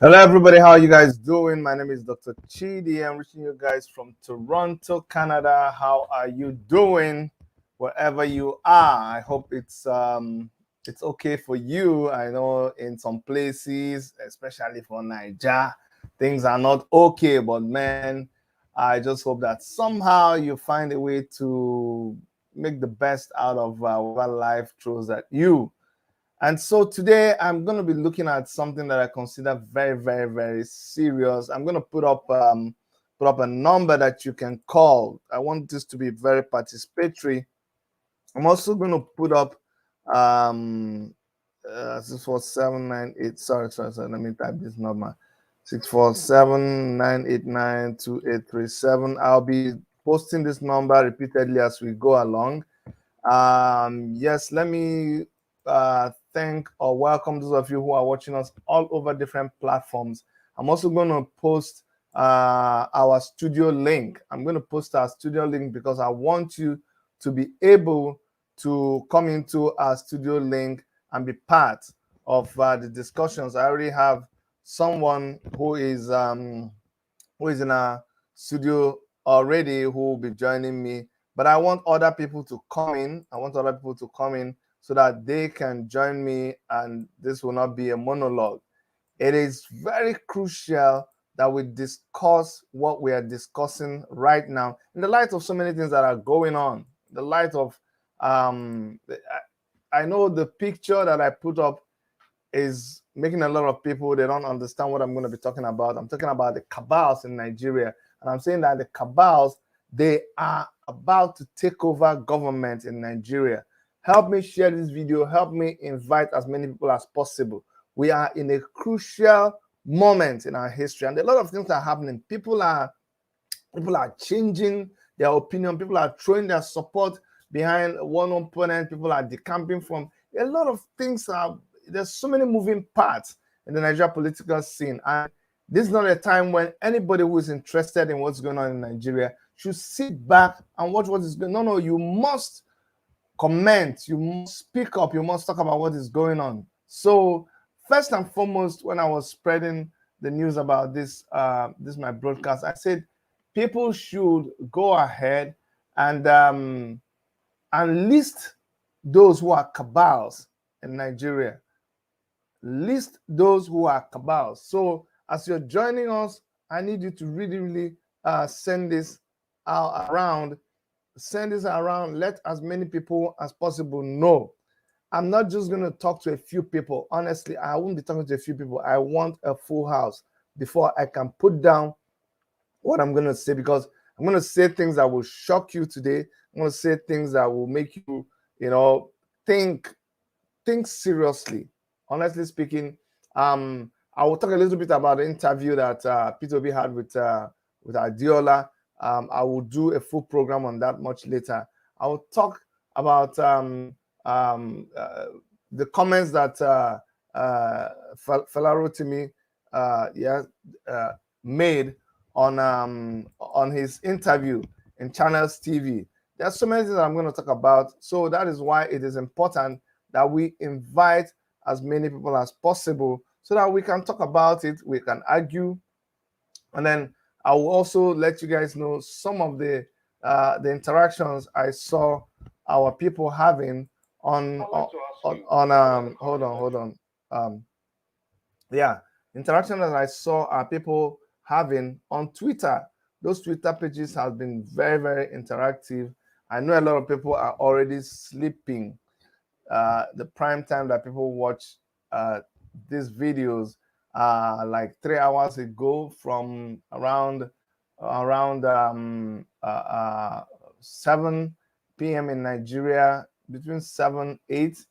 Hello, everybody. How are you guys doing? My name is Dr. Chidi. I'm reaching you guys from Toronto, Canada. How are you doing, wherever you are? I hope it's okay for you. I know in some places, especially for Niger, things are not okay. But man, I just hope that somehow you find a way to make the best out of whatever life throws at you. And so today I'm going to be looking at something that I consider very, very, very serious. I'm going to put up a number that you can call. I want this to be very participatory. I'm also going to put up 64798. Sorry. Let me type this number. 647-989-2837. I'll be posting this number repeatedly as we go along. Yes, let me thank or welcome those of you who are watching us all over different platforms. I'm also going to post our studio link. I'm going to post our studio link because I want you to be able to come into our studio link and be part of the discussions. I already have someone who is in our studio already who will be joining me, but I want other people to come in. I want other people to come in so that they can join me and this will not be a monologue. It is very crucial that we discuss what we are discussing right now in the light of so many things that are going on. The light of I know the picture that I put up is making a lot of people, they don't understand what I'm going to be talking about. I'm talking about the cabals in Nigeria. And I'm saying that the cabals, they are about to take over government in Nigeria. Help me share this video. Help me invite as many people as possible. We are in a crucial moment in our history, and a lot of things are happening. People are changing their opinion. People are throwing their support behind one opponent. People are decamping from a lot of things. There's so many moving parts in the Nigeria political scene, and this is not a time when anybody who is interested in what's going on in Nigeria should sit back and watch what is going on. No, you must comment, you must speak up, you must talk about what is going on. So first and foremost, when I was spreading the news about this my broadcast, I said people should go ahead and list those who are cabals in Nigeria. List those who are cabals. So as you're joining us, I need you to really send this out around. Send this around. Let as many people as possible know. I'm not just going to talk to a few people. Honestly, I won't be talking to a few people. I want a full house before I can put down what I'm going to say, because I'm going to say things that will shock you today. I'm going to say things that will make you, think seriously. Honestly speaking, I will talk a little bit about the interview that Peter Obi had with Adiola. I will do a full program on that much later. I will talk about the comments that Fela Rotimi made on his interview in Channels TV. There are so many things that I'm going to talk about. So that is why it is important that we invite as many people as possible so that we can talk about it, we can argue, and then I will also let you guys know some of the interactions I saw our people having on hold on interaction that I saw our people having on Twitter. Those Twitter pages have been very, very interactive. I know a lot of people are already sleeping. The prime time that people watch these videos like 3 hours ago from around 7 p.m. in Nigeria, between 7, 8,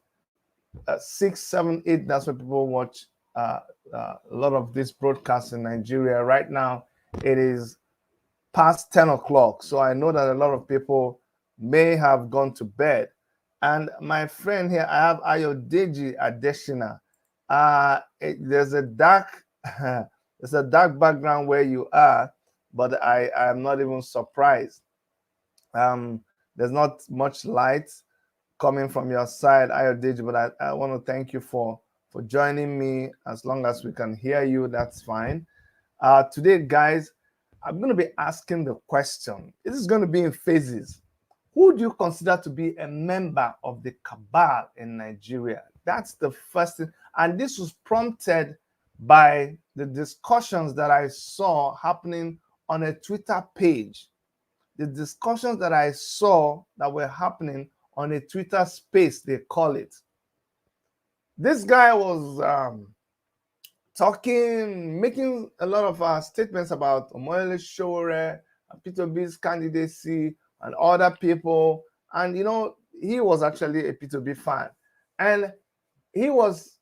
6, 7, 8. That's when people watch a lot of this broadcast in Nigeria. Right now, it is past 10 o'clock. So I know that a lot of people may have gone to bed. And my friend here, I have Ayodeji Adeshina. There's a dark background where you are, but I am not even surprised. There's not much light coming from your side, Ayodeji, but I want to thank you for for joining me. As long as we can hear you, that's fine. Today, guys, I'm going to be asking the question. This is going to be in phases. Who do you consider to be a member of the cabal in Nigeria? That's the first thing. And this was prompted by the discussions that I saw happening on a Twitter page. The discussions that I saw that were happening on a Twitter space, they call it. This guy was talking, making a lot of statements about Omoyele Sowore, Peter Obi's candidacy, and other people. And, you know, he was actually a P2B fan. And there was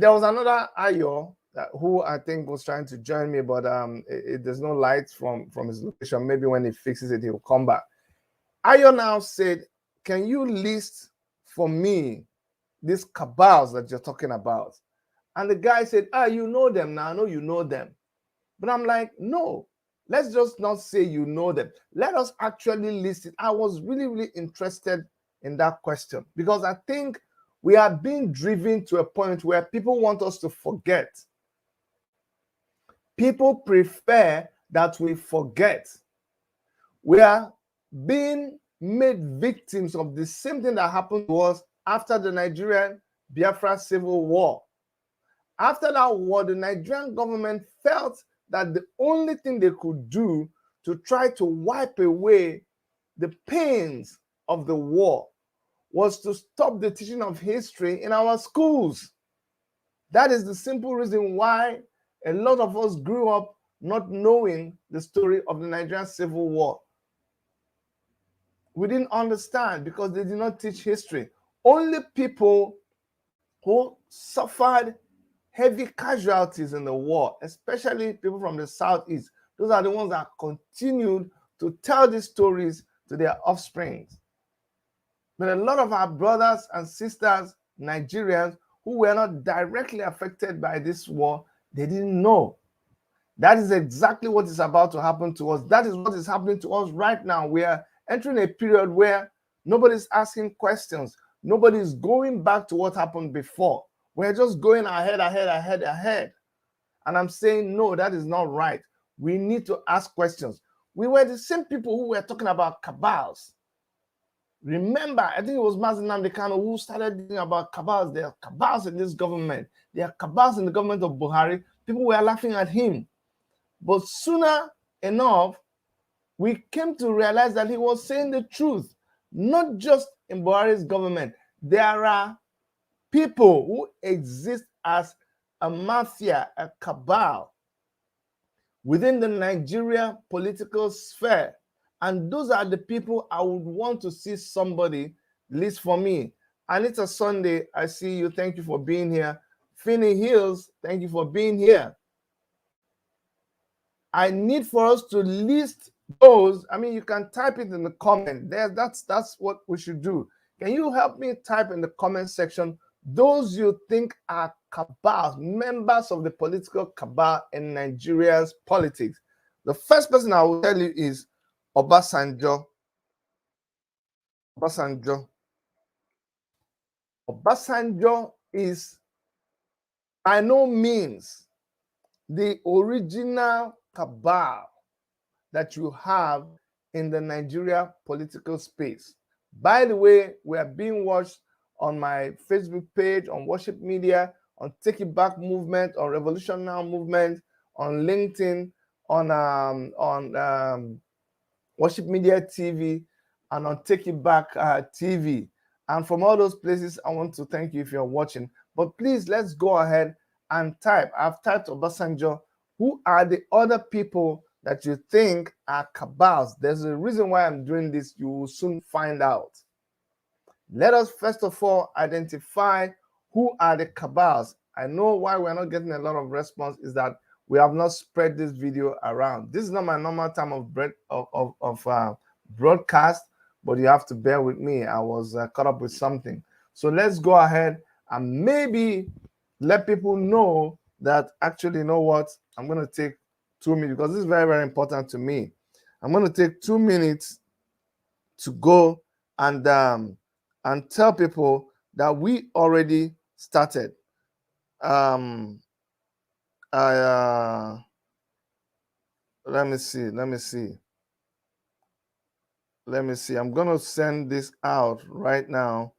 another Ayo who I think was trying to join me, but there's no light from his location. Maybe when he fixes it, he'll come back. Ayo now said, can you list for me these cabals that you're talking about? And the guy said, you know them now. I know you know them. But I'm like, no, let's just not say you know them. Let us actually list it. I was really, really interested in that question because I think we are being driven to a point where people want us to forget. People prefer that we forget. We are being made victims of the same thing that happened to us after the Nigerian Biafra Civil War. After that war, the Nigerian government felt that the only thing they could do to try to wipe away the pains of the war was to stop the teaching of history in our schools. That is the simple reason why a lot of us grew up not knowing the story of the Nigerian Civil War. We didn't understand because they did not teach history. Only people who suffered heavy casualties in the war, especially people from the Southeast, those are the ones that continued to tell these stories to their offspring. But a lot of our brothers and sisters, Nigerians, who were not directly affected by this war, they didn't know. That is exactly what is about to happen to us. That is what is happening to us right now. We are entering a period where nobody's asking questions. Nobody's going back to what happened before. We're just going ahead. And I'm saying, no, that is not right. We need to ask questions. We were the same people who were talking about cabals. Remember, I think it was Mazi Nnamdi Kanu who started thinking about cabals. There are cabals in this government. There are cabals in the government of Buhari. People were laughing at him. But sooner enough, we came to realize that he was saying the truth. Not just in Buhari's government. There are people who exist as a mafia, a cabal within the Nigeria political sphere. And those are the people I would want to see somebody list for me. Anita Sunday, I see you. Thank you for being here. Finney Hills, thank you for being here. I need for us to list those. I mean, you can type it in the comment. That's what we should do. Can you help me type in the comment section those you think are cabals, members of the political cabal in Nigeria's politics? The first person I will tell you is Obasanjo. Obasanjo is by no means the original cabal that you have in the Nigeria political space. By the way, we are being watched on my Facebook page, on Worship Media, on Take It Back Movement, on Revolution Now Movement, on LinkedIn, on Worship Media TV, and on Take It Back TV. And from all those places, I want to thank you if you're watching. But please, let's go ahead and type. I've typed Obasanjo. Who are the other people that you think are cabals? There's a reason why I'm doing this. You will soon find out. Let us first of all identify who are the cabals. I know why we're not getting a lot of response is that we have not spread this video around. This is not my normal time of broadcast, but you have to bear with me. I was caught up with something. So let's go ahead and maybe let people know that actually, you know what? I'm going to take 2 minutes because this is very, very important to me. I'm going to take 2 minutes to go and tell people that we already started. I let me see. I'm gonna send this out right now.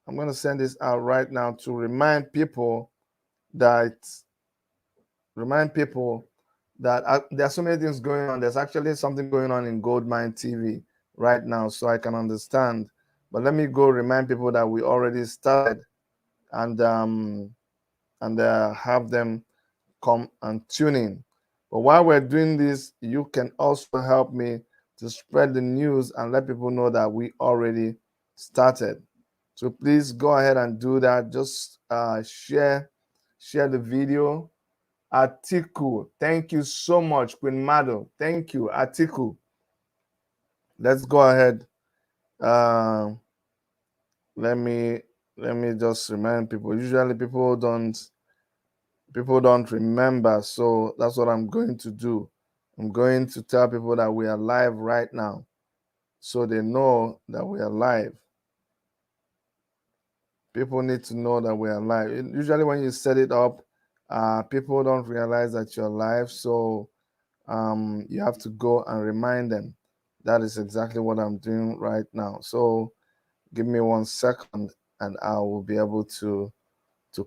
To remind people that there are so many things going on. There's actually something going on in Goldmine TV right now, so I can understand. But let me go remind people that we already started, and have them come and tune in. But while we're doing this, you can also help me to spread the news and let people know that we already started. So please go ahead and do that. Just share the video. Atiku, thank you so much. Queen Mado, thank you. Atiku, let's go ahead. Let me just remind people. Usually people don't remember, so that's what I'm going to do. I'm going to tell people that we are live right now, so they know that we are live. People need to know that we are live. Usually when you set it up, people don't realize that you're live, so you have to go and remind them. That is exactly what I'm doing right now. So give me 1 second and I will be able to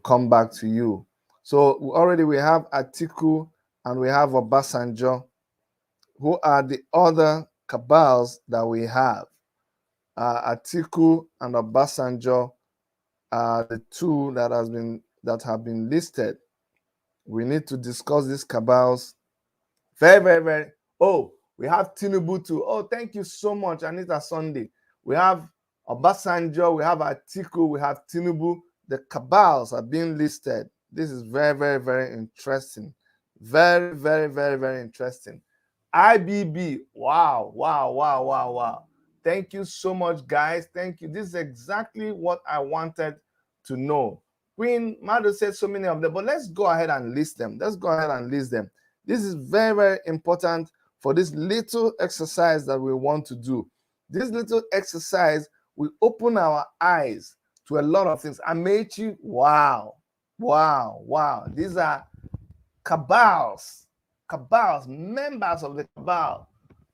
come back to you. So already we have Atiku and we have Obasanjo, who are the other cabals that we have. Atiku and Obasanjo are the two that have been listed. We need to discuss these cabals very, very, very. Oh, we have Tinubu too. Oh, thank you so much, Anita Sunday. We have Obasanjo, we have Atiku, we have Tinubu. The cabals are being listed. This is very, very, very interesting. Very, very, very, very interesting. IBB. Wow, wow, wow, wow, wow. Thank you so much, guys. Thank you. This is exactly what I wanted to know. Queen Mado said so many of them, but let's go ahead and list them. This is very, very important for this little exercise that we want to do. This little exercise will open our eyes to a lot of things. Amechi, wow, wow, wow. These are cabals, members of the cabal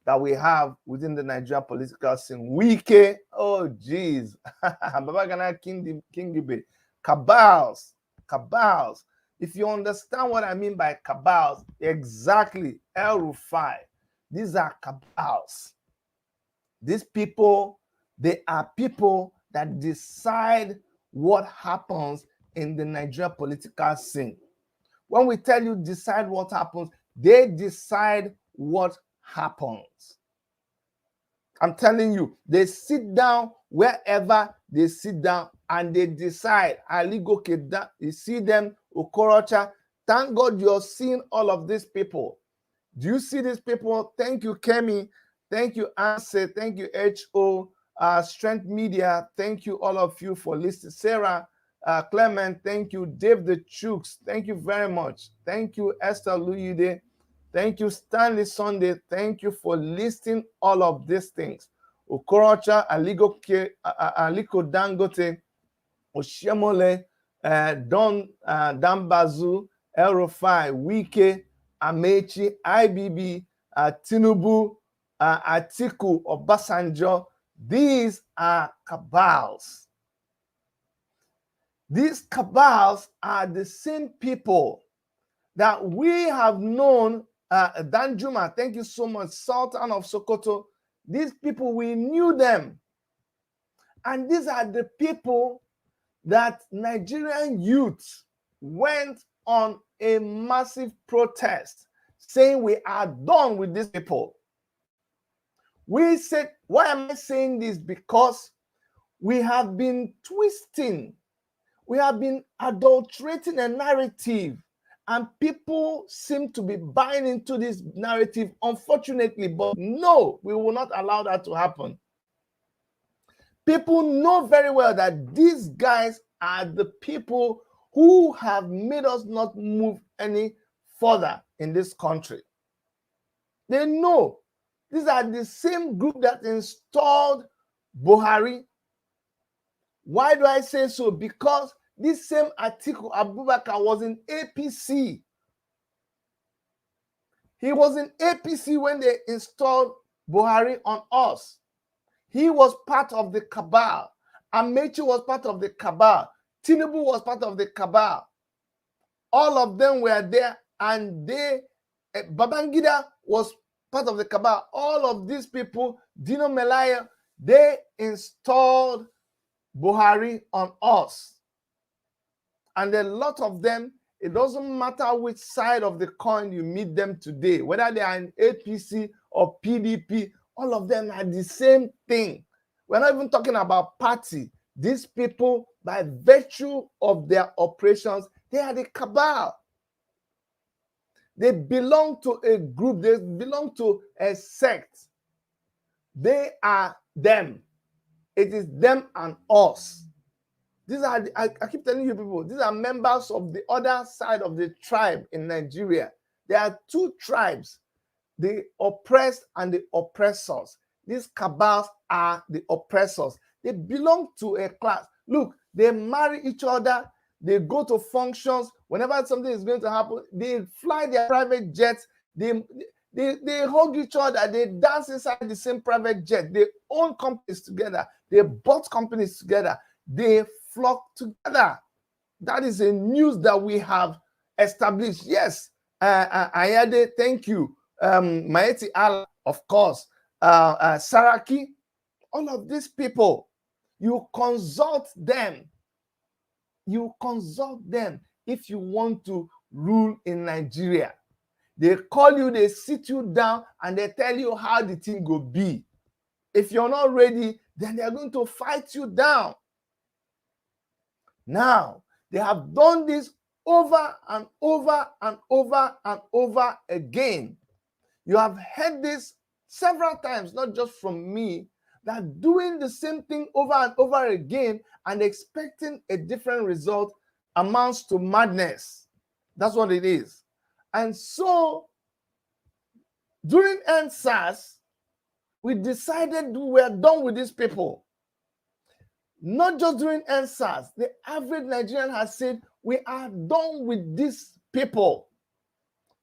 that we have within the Nigerian political scene. Wike, oh geez, Babagana Kingibe, cabals. If you understand what I mean by cabals, exactly, El Rufai, these are cabals. These people, they are people that decide what happens in the Nigerian political scene. When we tell you decide what happens, they decide what happens. I'm telling you, they sit down wherever they sit down and they decide. You see them, Okorocha. Thank God you're seeing all of these people. Do you see these people? Thank you, Kemi. Thank you, Anse. Thank you, HO. Strength Media. Thank you, all of you, for listening. Sarah, Clement, thank you. Dave the Chooks, thank you very much. Thank you, Esther Luyide. Thank you, Stanley Sunday. Thank you for listing all of these things. Okorocha, Aliko Dangote, Oshiemole, Don Dambazu, El Rufai, Wike, Amechi, IBB, Tinubu, Atiku, Obasanjo. These are cabals. These cabals are the same people that we have known. Danjuma, thank you so much. Sultan of Sokoto. These people, we knew them. And these are the people that Nigerian youth went on a massive protest saying we are done with these people. We said, why am I saying this? Because we have been twisting, we have been adulterating a narrative, and people seem to be buying into this narrative, unfortunately. But no, we will not allow that to happen. People know very well that these guys are the people who have made us not move any further in this country. They know these are the same group that installed Buhari. Why do I say so? Because This same Atiku Abubakar was in APC. He was in APC when they installed Buhari on us. He was part of the cabal. Amechi was part of the cabal. Tinubu was part of the cabal. All of them were there, and Babangida was part of the cabal. All of these people, Dino Melaya, they installed Buhari on us. And a lot of them, it doesn't matter which side of the coin you meet them today, whether they are in APC or PDP, all of them are the same thing. We're not even talking about party. These people, by virtue of their operations, they are the cabal. They belong to a group. They belong to a sect. They are them. It is them and us. These are, I keep telling you people, these are members of the other side of the tribe in Nigeria. There are two tribes, the oppressed and the oppressors. These cabals are the oppressors. They belong to a class. Look, they marry each other. They go to functions. Whenever something is going to happen, they fly their private jets. They hug each other. They dance inside the same private jet. They own companies together. They bought companies together. They flock together. That is a news that we have established. Yes, Ayade, thank you. Maeti Allah, of course. Saraki, all of these people, you consult them. You consult them if you want to rule in Nigeria. They call you, they sit you down, and they tell you how the thing will be. If you're not ready, then they're going to fight you down. Now, they have done this over and over and over and over again. You have heard this several times, not just from me, that doing the same thing over and over again and expecting a different result amounts to madness. That's what it is. And so, during NSAS, we decided we were done with these people. Not just during NSAS, the average Nigerian has said, we are done with these people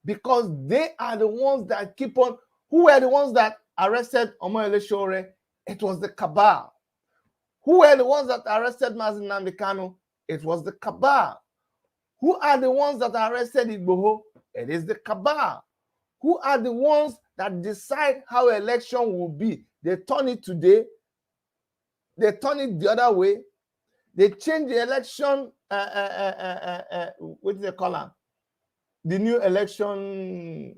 because they are the ones that keep on. Who were the ones that arrested Omoyele Sowore? It was the cabal. Who were the ones that arrested Mazi Nnamdi Kanu? It was the cabal. Who are the ones that arrested Igboho? It is the cabal. Who are the ones that decide how election will be? They turn it today. They turn it the other way. They change the election. What do they call them? The new election.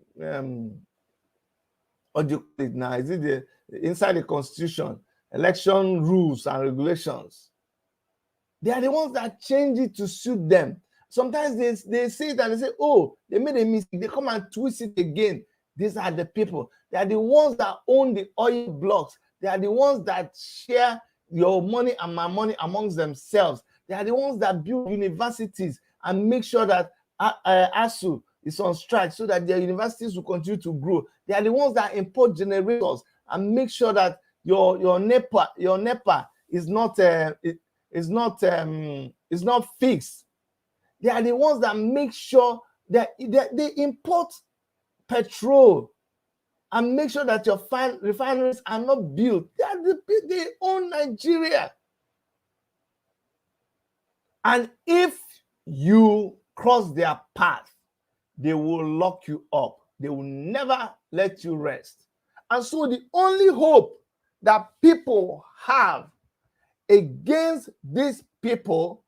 What do you call it now? Is it the inside the constitution? Election rules and regulations. They are the ones that change it to suit them. Sometimes they say it and they say, oh, they made a mistake. They come and twist it again. These are the people. They are the ones that own the oil blocks. They are the ones that share your money and my money amongst themselves. They are the ones that build universities and make sure that ASU is on strike so that their universities will continue to grow. They are the ones that import generators and make sure that your NEPA is not fixed. They are the ones that make sure that they import petrol and make sure that your refineries are not built. They own Nigeria. And if you cross their path, they will lock you up. They will never let you rest. And so the only hope that people have against these people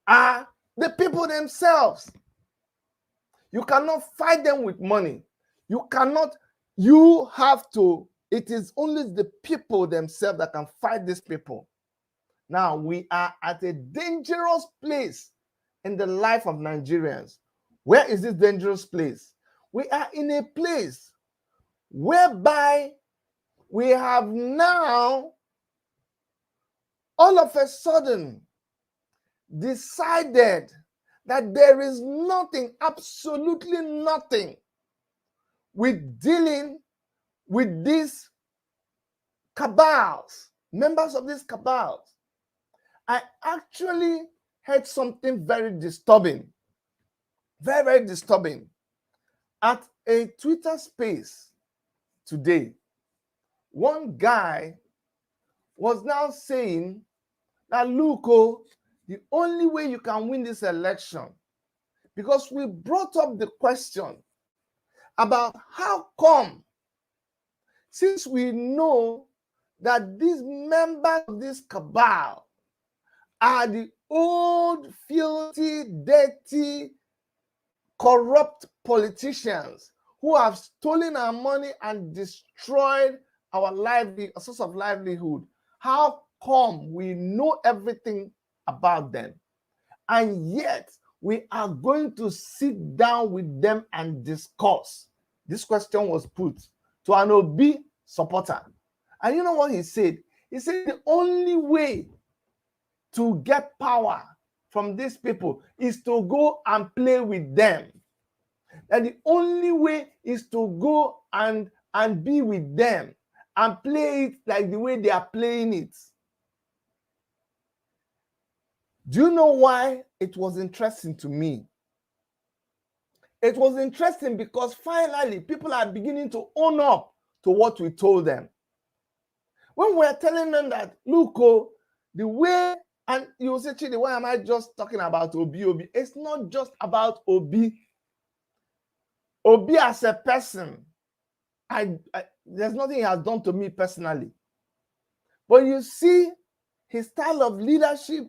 are the people themselves. You cannot fight them with money. You have to, it is only the people themselves that can fight these people. Now, we are at a dangerous place in the life of Nigerians. Where is this dangerous place? We are in a place whereby we have now all of a sudden decided that there is nothing, absolutely nothing, with dealing with these cabals, members of these cabals. I actually heard something very disturbing. Very, very disturbing. At a Twitter space today, one guy was now saying that, look, oh, the only way you can win this election, because we brought up the question about how come, since we know that these members of this cabal are the old, filthy, dirty, corrupt politicians who have stolen our money and destroyed our source of livelihood, how come we know everything about them, and yet we are going to sit down with them and discuss? This question was put to an Obi supporter. And you know what he said? He said the only way to get power from these people is to go and play with them. And the only way is to go and be with them and play it like the way they are playing it. Do you know why it was interesting to me? It was interesting because finally people are beginning to own up to what we told them. When we're telling them that, look, oh, the way, and you say, Chidi, why am I just talking about Obi? It's not just about Obi. Obi as a person, there's nothing he has done to me personally. But you see his style of leadership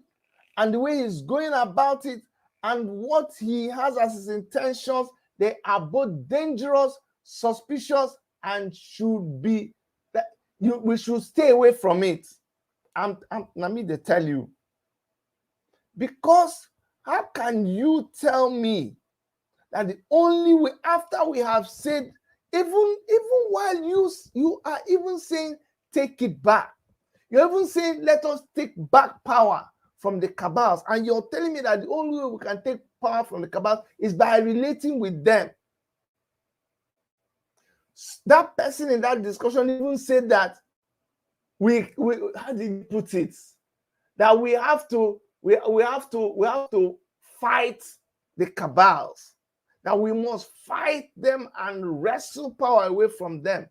and the way he's going about it and what he has as his intentions, they are both dangerous, suspicious, and should be, we should stay away from it. Let me tell you. Because how can you tell me that the only way, after we have said, even while you are even saying take it back, you're even saying let us take back power from the cabals, and you're telling me that the only way we can take power from the cabals is by relating with them. That person in that discussion even said that we how did he put it? That we have to fight the cabals. That we must fight them and wrestle power away from them.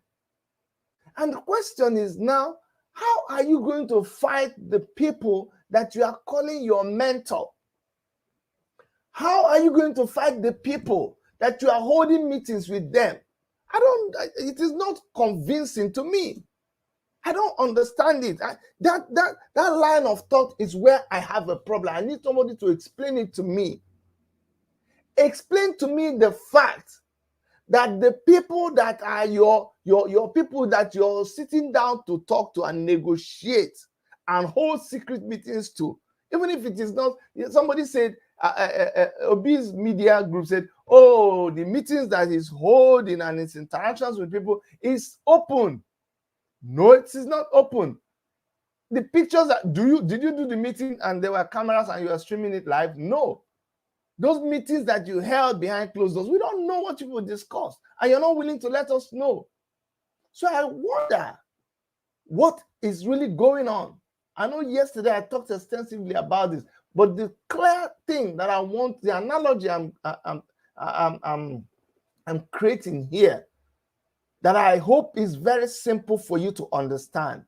And the question is now, how are you going to fight the people that you are calling your mentor? How are you going to fight the people that you are holding meetings with them? It is not convincing to me. I don't understand it. That line of thought is where I have a problem. I need somebody to explain it to me. Explain to me the fact that the people that are your people that you're sitting down to talk to and negotiate and hold secret meetings to, even if it is not, somebody said, Obi's media group said, oh, the meetings that he's holding and his interactions with people is open. No, it is not open. The pictures that did you do the meeting and there were cameras and you were streaming it live? No. Those meetings that you held behind closed doors, we don't know what you will discuss, and you're not willing to let us know. So I wonder what is really going on. I know yesterday I talked extensively about this, but the clear thing that I want, the analogy I'm creating here, that I hope is very simple for you to understand,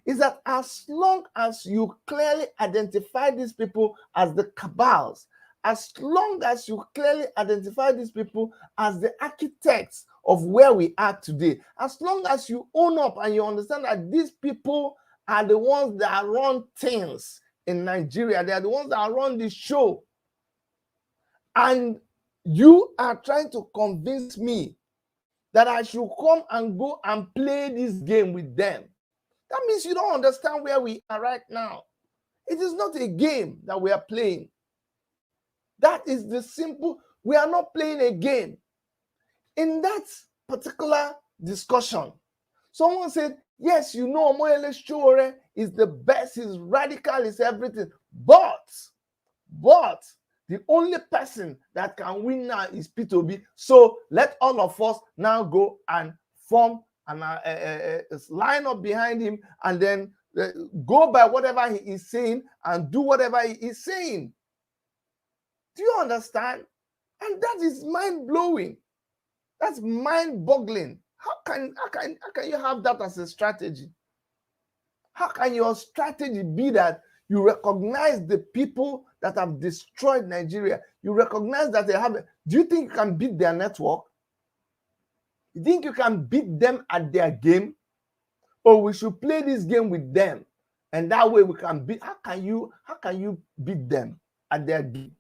is that as long as you clearly identify these people as the cabals, as long as you clearly identify these people as the architects of where we are today, as long as you own up and you understand that these people are the ones that run things in Nigeria, they are the ones that run the show, and you are trying to convince me that I should come and go and play this game with them, that means you don't understand where we are right now. It is not a game that we are playing. That is the simple, we are not playing a game. In that particular discussion, someone said, yes, you know, Omoyele Sowore is the best, he's radical, he's everything. But the only person that can win now is P2B. So let all of us now go and form and line up behind him and then go by whatever he is saying and do whatever he is saying. Do you understand? And that is mind-blowing. That's mind-boggling. How can you have that as a strategy? How can your strategy be that you recognize the people that have destroyed Nigeria? You recognize that they have. Do you think you can beat their network? You think you can beat them at their game? Or we should play this game with them, and that way we can beat. How can you beat them at their game?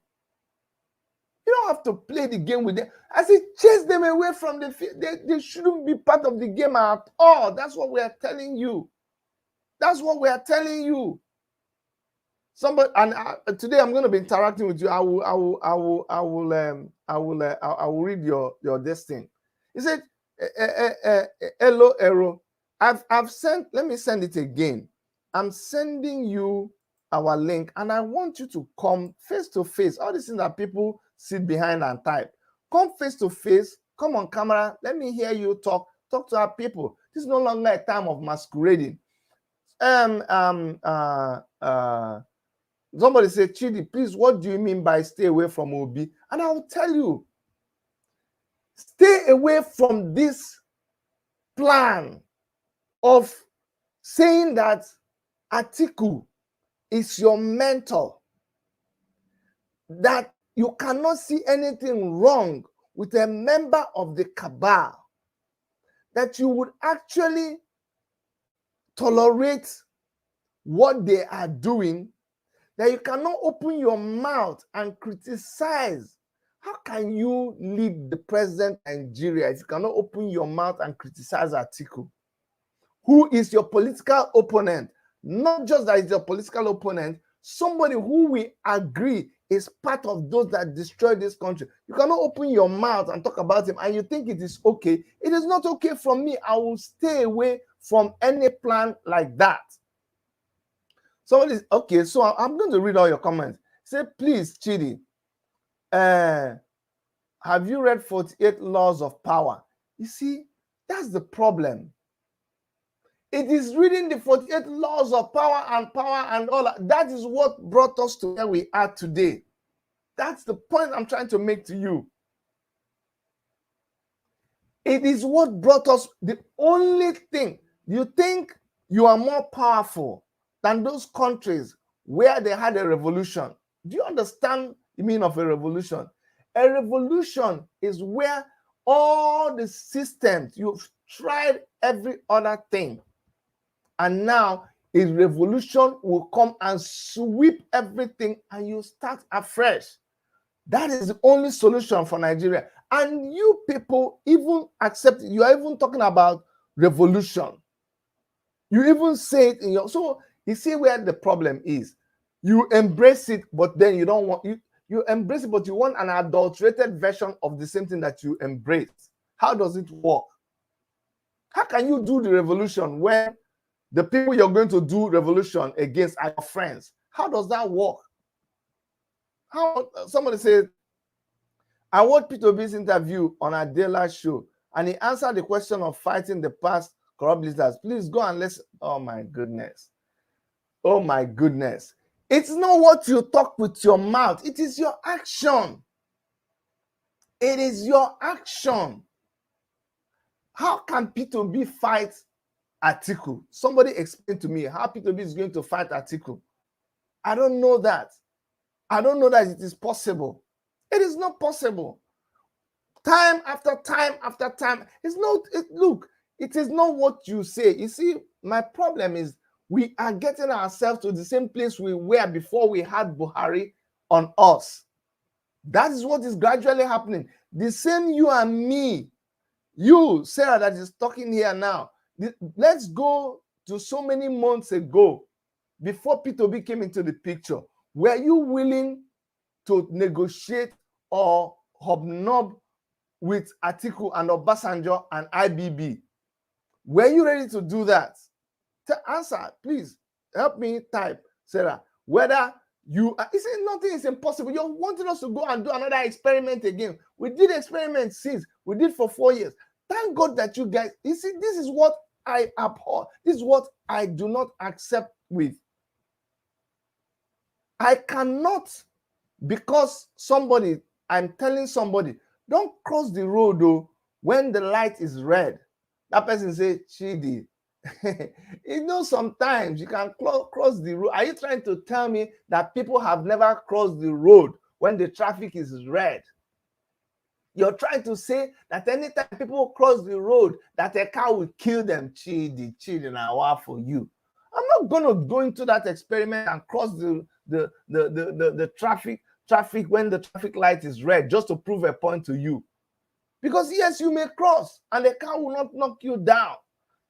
You don't have to play the game with them. I say chase them away from the field. They shouldn't be part of the game at all. That's what we are telling you. That's what we are telling you. Somebody, and today I'm going to be interacting with you. I will read your this thing. He said, hello, Ero. I've sent. Let me send it again. I'm sending you our link, and I want you to come face to face. All these things that people sit behind and type. Come face to face. Come on camera. Let me hear you talk. Talk to our people. This is no longer a time of masquerading. Somebody said, Chidi, please, what do you mean by stay away from Obi? And I will tell you, stay away from this plan of saying that Atiku is your mentor, that you cannot see anything wrong with a member of the cabal, that you would actually tolerate what they are doing, that you cannot open your mouth and criticize. How can you lead the president of Nigeria if you cannot open your mouth and criticize Atiku, who is your political opponent? Not just that he's your political opponent, somebody who we agree is part of those that destroyed this country. You cannot open your mouth and talk about him and you think it is okay. It is not okay from me. I will stay away from any plan like that. Somebody, okay, so I'm going to read all your comments. Say, please, Chidi, have you read 48 Laws of Power? You see, that's the problem. It is reading the 48 Laws of Power and all that. That is what brought us to where we are today. That's the point I'm trying to make to you. It is what brought us. The only thing, you think you are more powerful than those countries where they had a revolution. Do you understand the meaning of a revolution? A revolution is where all the systems, you've tried every other thing, and now a revolution will come and sweep everything and you start afresh. That is the only solution for Nigeria. And you people even accept it. You are even talking about revolution. You even say it in your... So you see where the problem is. You embrace it, but then you don't want... You embrace it, but you want an adulterated version of the same thing that you embrace. How does it work? How can you do the revolution when the people you're going to do revolution against are your friends? How does that work? How somebody said, I watched Peter B's interview on a Adela show, and he answered the question of fighting the past corrupt leaders. Please go and listen. Oh my goodness. Oh my goodness. It's not what you talk with your mouth. It is your action. It is your action. How can Peter B fight Atiku? Somebody explain to me how Peter B is going to fight Atiku. I don't know that. I don't know that it is possible. It is not possible. Time after time after time. It's not, look, it is not what you say. You see, my problem is we are getting ourselves to the same place we were before we had Buhari on us. That is what is gradually happening. The same you and me, you, Sarah, that is talking here now. Let's go to so many months ago, before Peter B came into the picture. Were you willing to negotiate or hobnob with Atiku and Obasanjo and IBB? Were you ready to do that? Answer, please. Help me type, Sarah. Whether you see, nothing is impossible. You're wanting us to go and do another experiment again. We did experiments since. We did for 4 years. Thank God that you guys, you see, this is what I abhor. This is what I do not accept with. I cannot because I'm telling somebody, don't cross the road though when the light is red. That person say, Chidi, you know, sometimes you can cross the road. Are you trying to tell me that people have never crossed the road when the traffic is red? You're trying to say that anytime people cross the road, that a car will kill them. Chidi, now for you. I'm not going to go into that experiment and cross the traffic when the traffic light is red just to prove a point to you. Because yes, you may cross and the car will not knock you down.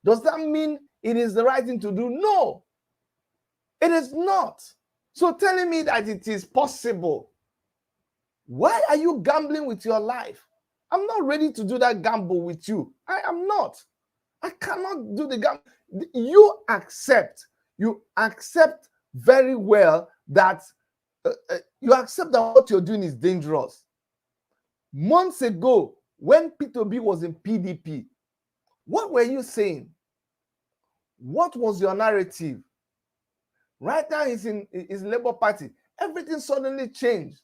Does that mean it is the right thing to do? No, it is not. So telling me that it is possible, why are you gambling with your life? I'm not ready to do that gamble with you. I am not. I cannot do the gamble. You accept very well that you accept that what you're doing is dangerous. Months ago, when P2B was in PDP, what were you saying? What was your narrative? Right now, he's in his Labour Party. Everything suddenly changed.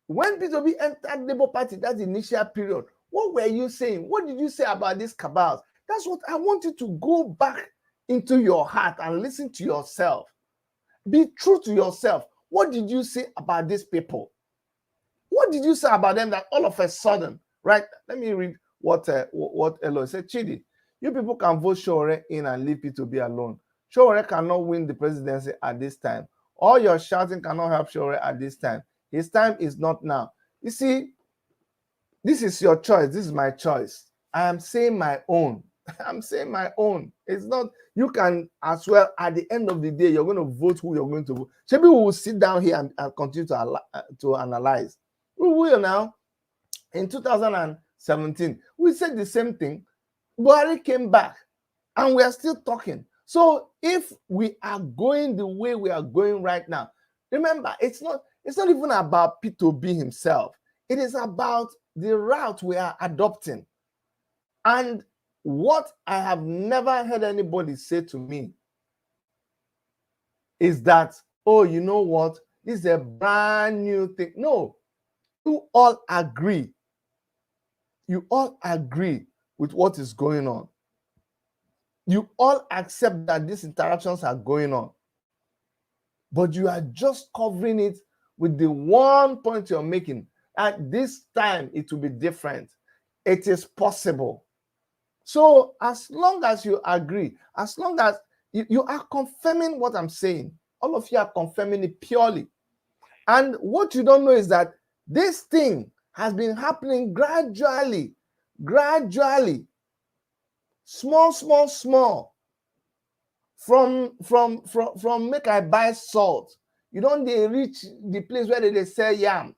When P2B entered Labour Party, that initial period, what were you saying? What did you say about these cabals? That's what I want you to go back into your heart and listen to yourself. Be true to yourself. What did you say about these people? What did you say about them that all of a sudden, right? Let me read what Elo said. Chidi, you people can vote Shore in and leave P2B alone. Shore cannot win the presidency at this time. All your shouting cannot help Shore at this time. His time is not now. You see, this is your choice. This is my choice. I am saying my own. I'm saying my own. It's not, you can as well, at the end of the day, you're going to vote who you're going to vote. Maybe we will sit down here and continue to analyze. We will now. In 2017, we said the same thing. Buhari came back and we are still talking. So if we are going the way we are going right now, remember, it's not even about P2B himself. It is about the route we are adopting. And what I have never heard anybody say to me is that, oh, you know what? This is a brand new thing. No, you all agree. You all agree with what is going on. You all accept that these interactions are going on. But you are just covering it with the one point you're making. At this time, it will be different. It is possible. So as long as you agree, as long as you are confirming what I'm saying, all of you are confirming it purely. And what you don't know is that this thing has been happening gradually, small. From make I buy salt. You don't they reach the place where they sell yam.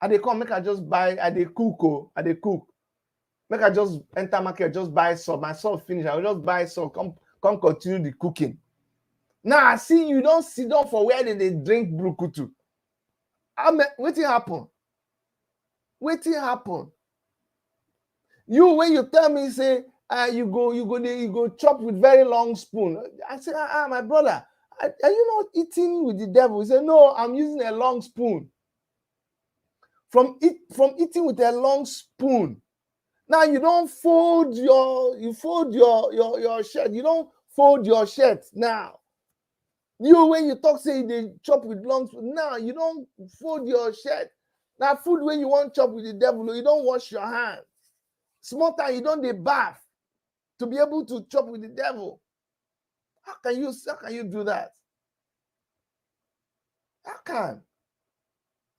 And they come, make I just buy, and they cook, Make I just enter market, just buy salt. My salt finish, I will just buy salt, come continue the cooking. Now I see you don't sit down for where they drink brukutu. Wetin happen? Wetin happen? You, when you tell me, say, you go chop with very long spoon. I say, my brother, are you not eating with the devil? He said, no, I'm using a long spoon. From eating with a long spoon. Now you don't fold your shirt. You don't fold your shirt now. You, when you talk, say they chop with long spoon. Now you don't fold your shirt. Now food when you want chop with the devil, you don't wash your hands. Small time, you don't dey bath to be able to chop with the devil. How can you do that? How can?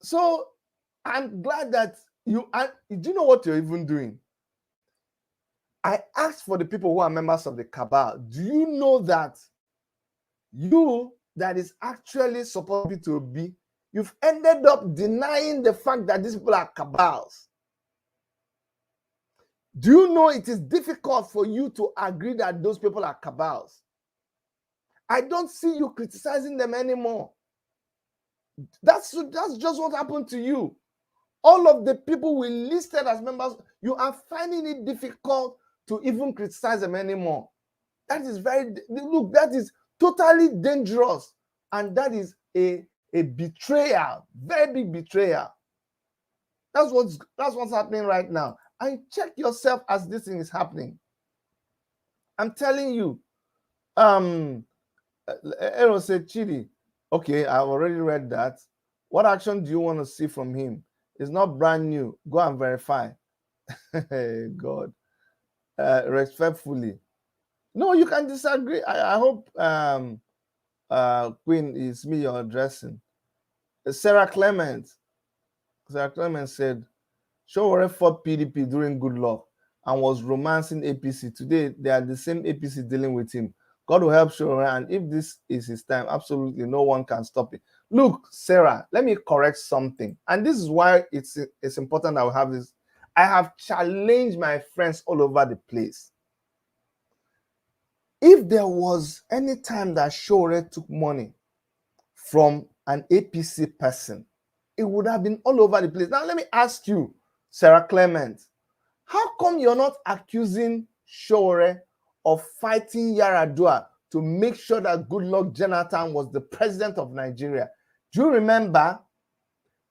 So I'm glad that do you know what you're even doing? I asked for the people who are members of the cabal. Do you know that you that is actually supposed to be, you've ended up denying the fact that these people are cabals? Do you know it is difficult for you to agree that those people are cabals? I don't see you criticizing them anymore. That's just what happened to you. All of the people we listed as members, you are finding it difficult to even criticize them anymore. That is that is totally dangerous, and that is a a betrayal, very big betrayal. That's what's happening right now. And check yourself as this thing is happening. I'm telling you. Aaron said, Chidi, okay, I've already read that. What action do you want to see from him? It's not brand new. Go and verify. God. Respectfully. No, you can disagree. I hope Queen is me you're addressing. Sarah Clement said, Showore fought PDP during Good Luck and was romancing APC. Today, they are the same APC dealing with him. God will help Showore, and if this is his time, absolutely no one can stop it. Look, Sarah, let me correct something. And this is why it's important that we have this. I have challenged my friends all over the place. If there was any time that Showore took money from an APC person, it would have been all over the place. Now, let me ask you, Sarah Clement, how come you're not accusing Showore of fighting Yaradua to make sure that Goodluck Jonathan was the president of Nigeria? Do you remember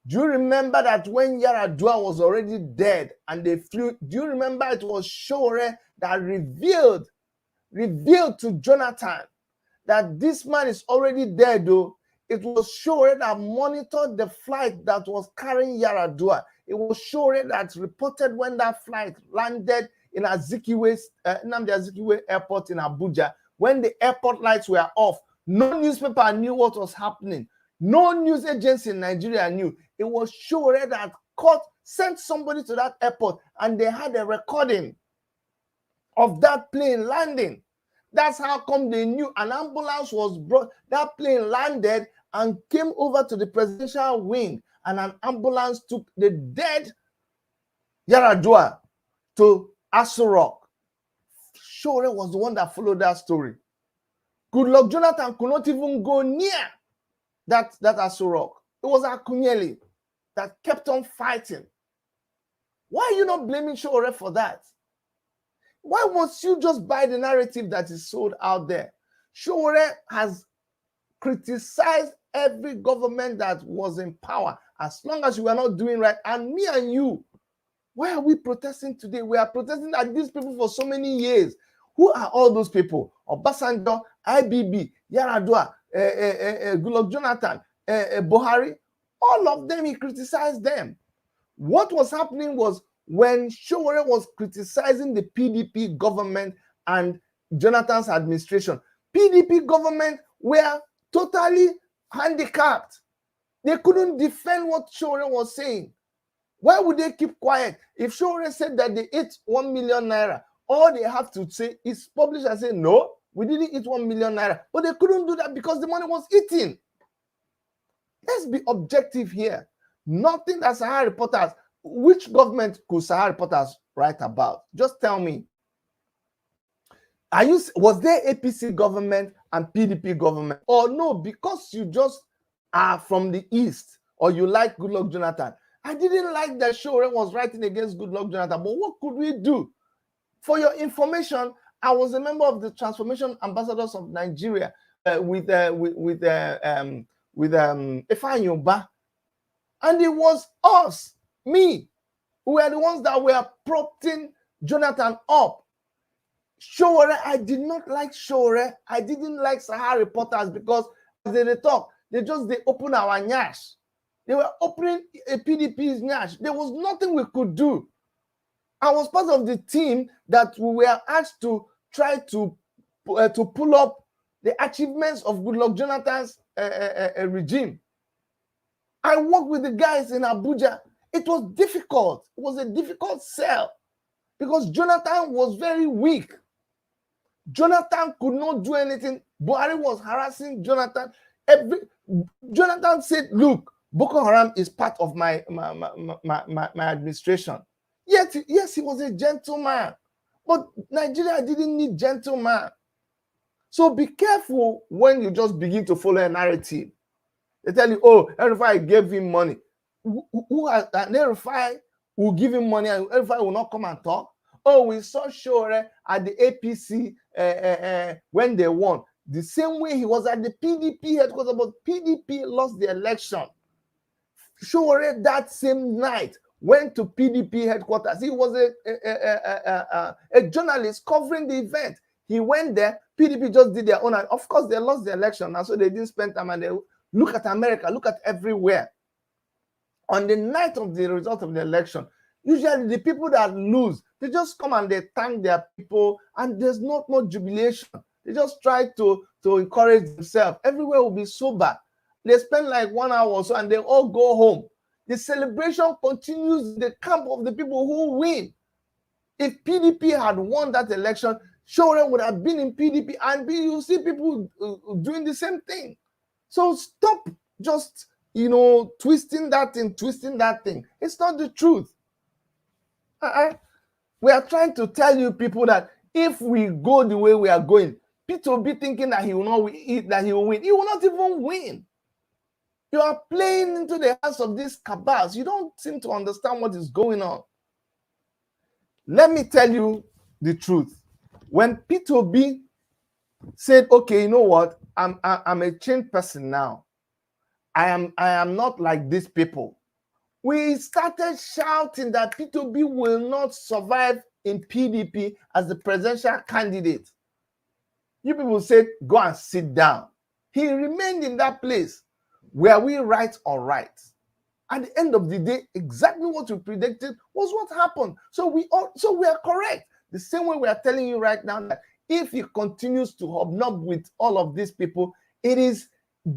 that when Yaradua was already dead and they flew, do you remember it was Showore that revealed to Jonathan that this man is already dead, though? It was Showore that monitored the flight that was carrying Yaradua. It was Showore that reported when that flight landed in Nnamdi Azikiwe Airport in Abuja. When the airport lights were off, no newspaper knew what was happening. No news agency in Nigeria knew. It was Showore that sent somebody to that airport, and they had a recording of that plane landing. That's how come they knew. An ambulance was brought. That plane landed and came over to the presidential wing, and an ambulance took the dead Yaradua to Aso Rock. Showore was the one that followed that story. Goodluck Jonathan could not even go near that Aso Rock. It was Akunyele that kept on fighting. Why are you not blaming Showore for that? Why must you just buy the narrative that is sold out there? Showore has criticized every government that was in power as long as you are not doing right. And me and you, why are we protesting today? We are protesting at these people for so many years. Who are all those people? Obasanjo, IBB, Yaradua, Goodluck Jonathan, Buhari, all of them, he criticized them. What was happening was when Showore was criticizing the PDP government and Jonathan's administration, PDP government were totally handicapped. They couldn't defend what Showore was saying. Why would they keep quiet? If Showore said that they ate 1 million naira, all they have to say is publish and say, no, we didn't eat 1 million naira. But they couldn't do that because the money was eaten. Let's be objective here. Nothing that Sahara reporters, which government could Sahara reporters write about? Just tell me. Was there APC government and PDP government? Or no, because you just are from the East or you like Goodluck Jonathan. I didn't like that Showore was writing against Goodluck Jonathan, but what could we do? For your information, I was a member of the Transformation Ambassadors of Nigeria with Ifeanyi Uba. And it was us, me, who were the ones that were propping Jonathan up. Showore, I did not like Showore. I didn't like Sahara reporters because as they talk, they open our nyash. They were opening a PDP's nyash. There was nothing we could do. I was part of the team that we were asked to try to pull up the achievements of Goodluck Jonathan's regime. I worked with the guys in Abuja. It was difficult. It was a difficult sell because Jonathan was very weak. Jonathan could not do anything. Buhari was harassing Jonathan. Jonathan said, look, Boko Haram is part of my administration. Yes, he was a gentleman. But Nigeria didn't need gentlemen. So be careful when you just begin to follow a narrative. They tell you, oh, El-Rufai gave him money. Who has El-Rufai will give him money and El-Rufai will not come and talk? Oh, we saw Showore at the APC when they won. The same way he was at the PDP headquarters, but PDP lost the election. Sowore that same night went to PDP headquarters. He was a journalist covering the event. He went there. PDP just did their own. And of course, they lost the election. And so they didn't spend time. And they look at America, look at everywhere. On the night of the result of the election, usually the people that lose, they just come and they thank their people. And there's not much jubilation. They just try to encourage themselves. Everywhere will be sober. They spend like 1 hour or so and they all go home. The celebration continues in the camp of the people who win. If PDP had won that election, Sowore would have been in PDP, and you see people doing the same thing. So stop just, twisting that thing. It's not the truth. We are trying to tell you people that if we go the way we are going, Peter will be thinking that he will not win, that he will win. He will not even win. You are playing into the hands of these cabals. You don't seem to understand what is going on. Let me tell you the truth. When Peter B said, okay, you know what? I'm a changed person now. I am not like these people. We started shouting that Peter B will not survive in PDP as the presidential candidate. You people said, go and sit down. He remained in that place. Were we right or right? At the end of the day, exactly what we predicted was what happened. So we are correct. The same way we are telling you right now that if he continues to hobnob with all of these people, it is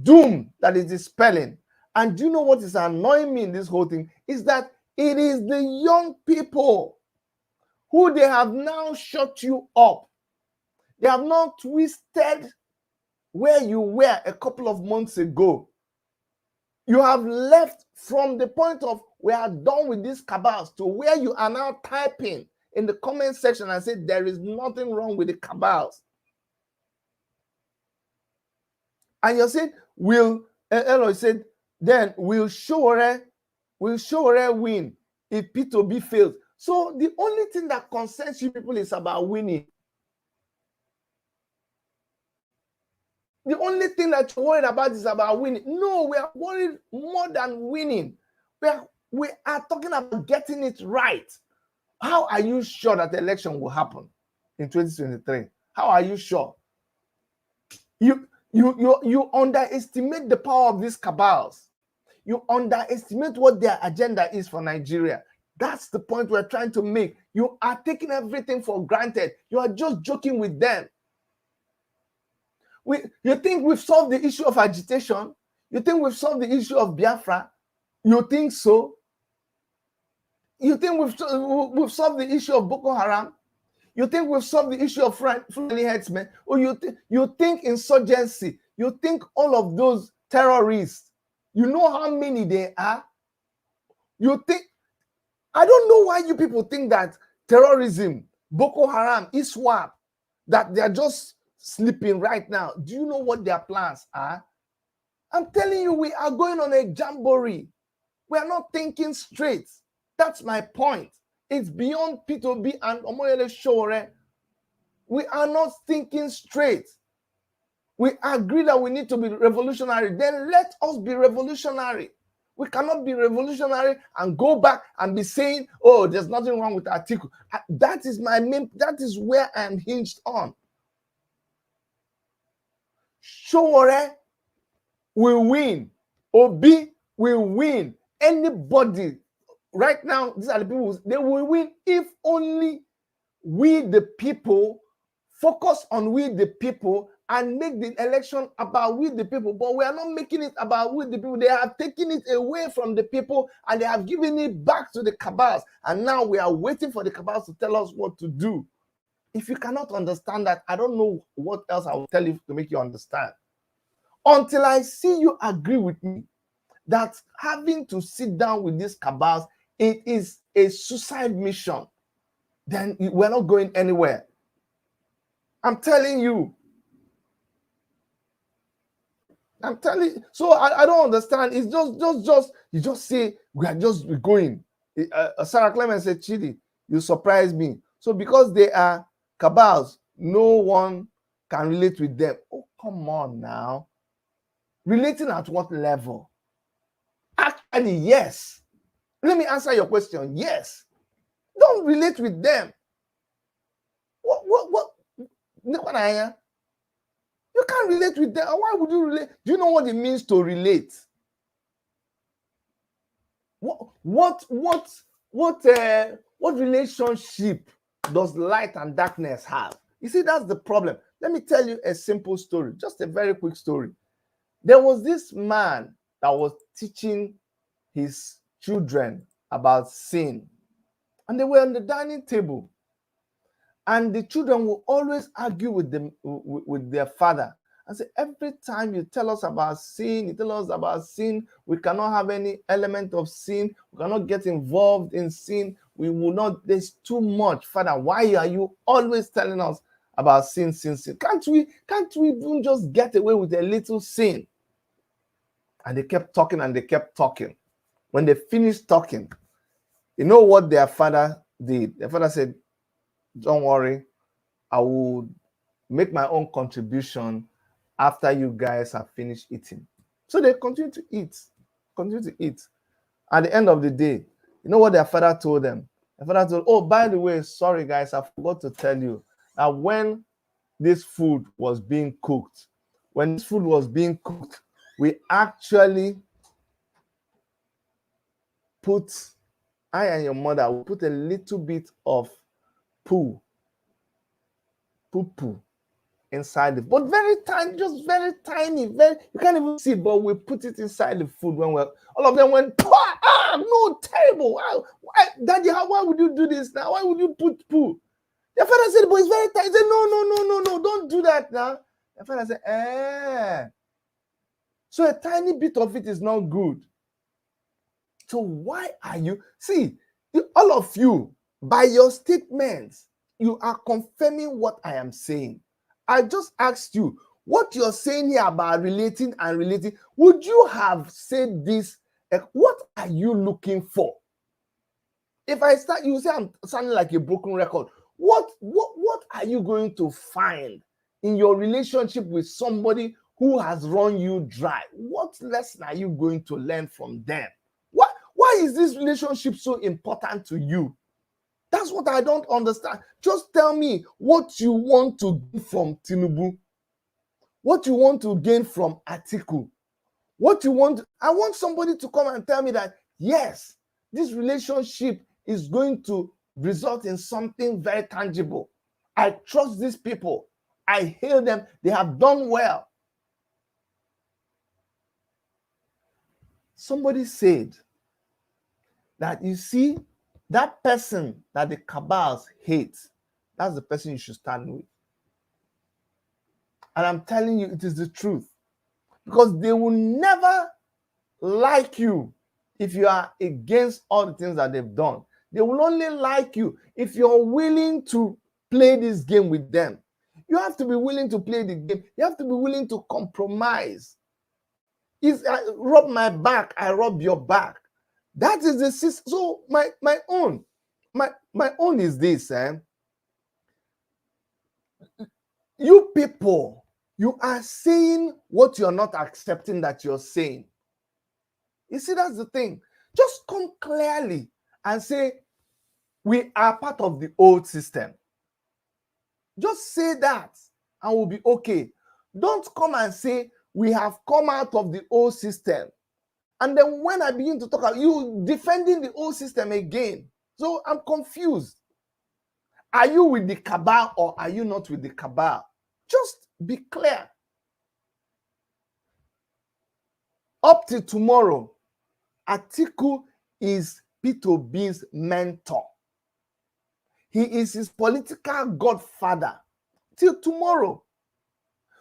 doom that it is spelling. And do you know what is annoying me in this whole thing? Is that it is the young people who they have now shut you up. They have now twisted where you were a couple of months ago. You have left from the point of we are done with these cabals to where you are now typing in the comment section and say there is nothing wrong with the cabals. And you're saying, Eloy said, then will Sowore win if P2B fails? So the only thing that concerns you people is about winning. The only thing that you're worried about is about winning. No, we are worried more than winning. We are talking about getting it right. How are you sure that the election will happen in 2023? How are you sure? You underestimate the power of these cabals. You underestimate what their agenda is for Nigeria. That's the point we're trying to make. You are taking everything for granted. You are just joking with them. You think we've solved the issue of agitation? You think we've solved the issue of Biafra? You think so? You think we've solved the issue of Boko Haram? You think we've solved the issue of friendly headsmen? Or you think insurgency? You think all of those terrorists? You know how many they are? You think, I don't know why you people think that terrorism, Boko Haram, ISWAP, that they are just sleeping right now. Do you know what their plans are? I'm telling you, we are going on a jamboree. We are not thinking straight. That's my point. It's beyond P2B and Omoyele Sowore. We are not thinking straight. We agree that we need to be revolutionary. Then let us be revolutionary. We cannot be revolutionary and go back and be saying, oh, there's nothing wrong with Atiku. That is that is where I'm hinged on. Sowore will win. Obi will win. Anybody right now, these are the people, they will win if only we the people focus on we the people and make the election about we the people. But we are not making it about we the people. They have taken it away from the people and they have given it back to the cabals. And now we are waiting for the cabals to tell us what to do. If you cannot understand that, I don't know what else I will tell you to make you understand. Until I see you agree with me that having to sit down with these cabals, it is a suicide mission, then we're not going anywhere. I'm telling you. I'm telling you. So I don't understand. It's you just say we are just going. Sarah Clement said, Chidi, you surprised me. So because they are cabals, no one can relate with them. Oh, come on now. Relating at what level? Actually, yes. Let me answer your question. Yes. Don't relate with them. What? You can't relate with them. Why would you relate? Do you know what it means to relate? What relationship does light and darkness have? You see, that's the problem. Let me tell you a simple story, just a very quick story. There was this man that was teaching his children about sin, and they were on the dining table, and the children will always argue with them, with their father, and say, every time you tell us about sin, we cannot have any element of sin, we cannot get involved in sin, we will not, there's too much. Father, why are you always telling us about sin? Can't we even just get away with a little sin? And they kept talking and they kept talking. When they finished talking, you know what their father did? Their father said, don't worry, I will make my own contribution after you guys have finished eating. So they continue to eat. At the end of the day, you know what their father told them? Their father told, oh, by the way, sorry guys, I forgot to tell you that when this food was being cooked, we actually I and your mother will put a little bit of poo inside it, but very tiny, just very tiny, you can't even see it, but we put it inside the food when we're, all of them went, no, terrible. Daddy, why would you do this now? Why would you put poo? Their father said, but it's very tiny. He said, no, don't do that now. Their father said, so a tiny bit of it is not good. So why are you, see, all of you, by your statements, you are confirming what I am saying. I just asked you, what you're saying here about relating, would you have said this? What are you looking for? If I start, you say I'm sounding like a broken record. What are you going to find in your relationship with somebody who has run you dry? What lesson are you going to learn from them? Why is this relationship so important to you? That's what I don't understand. Just tell me what you want to gain from Tinubu, what you want to gain from Atiku, I want somebody to come and tell me that, yes, this relationship is going to result in something very tangible. I trust these people. I hail them. They have done well. Somebody said that, you see, that person that the cabals hate, that's the person you should stand with. And I'm telling you, it is the truth. Because they will never like you if you are against all the things that they've done. They will only like you if you're willing to play this game with them. You have to be willing to play the game. You have to be willing to compromise. If I rub my back, I rub your back. That is the system. So my own is this. You people, you are saying what you're not accepting that you're saying. You see, that's the thing. Just come clearly and say, we are part of the old system. Just say that and we'll be okay. Don't come and say, we have come out of the old system. And then when I begin to talk about you defending the old system again. So I'm confused. Are you with the cabal or are you not with the cabal? Just be clear. Up till tomorrow, Atiku is P2B's mentor. He is his political godfather till tomorrow.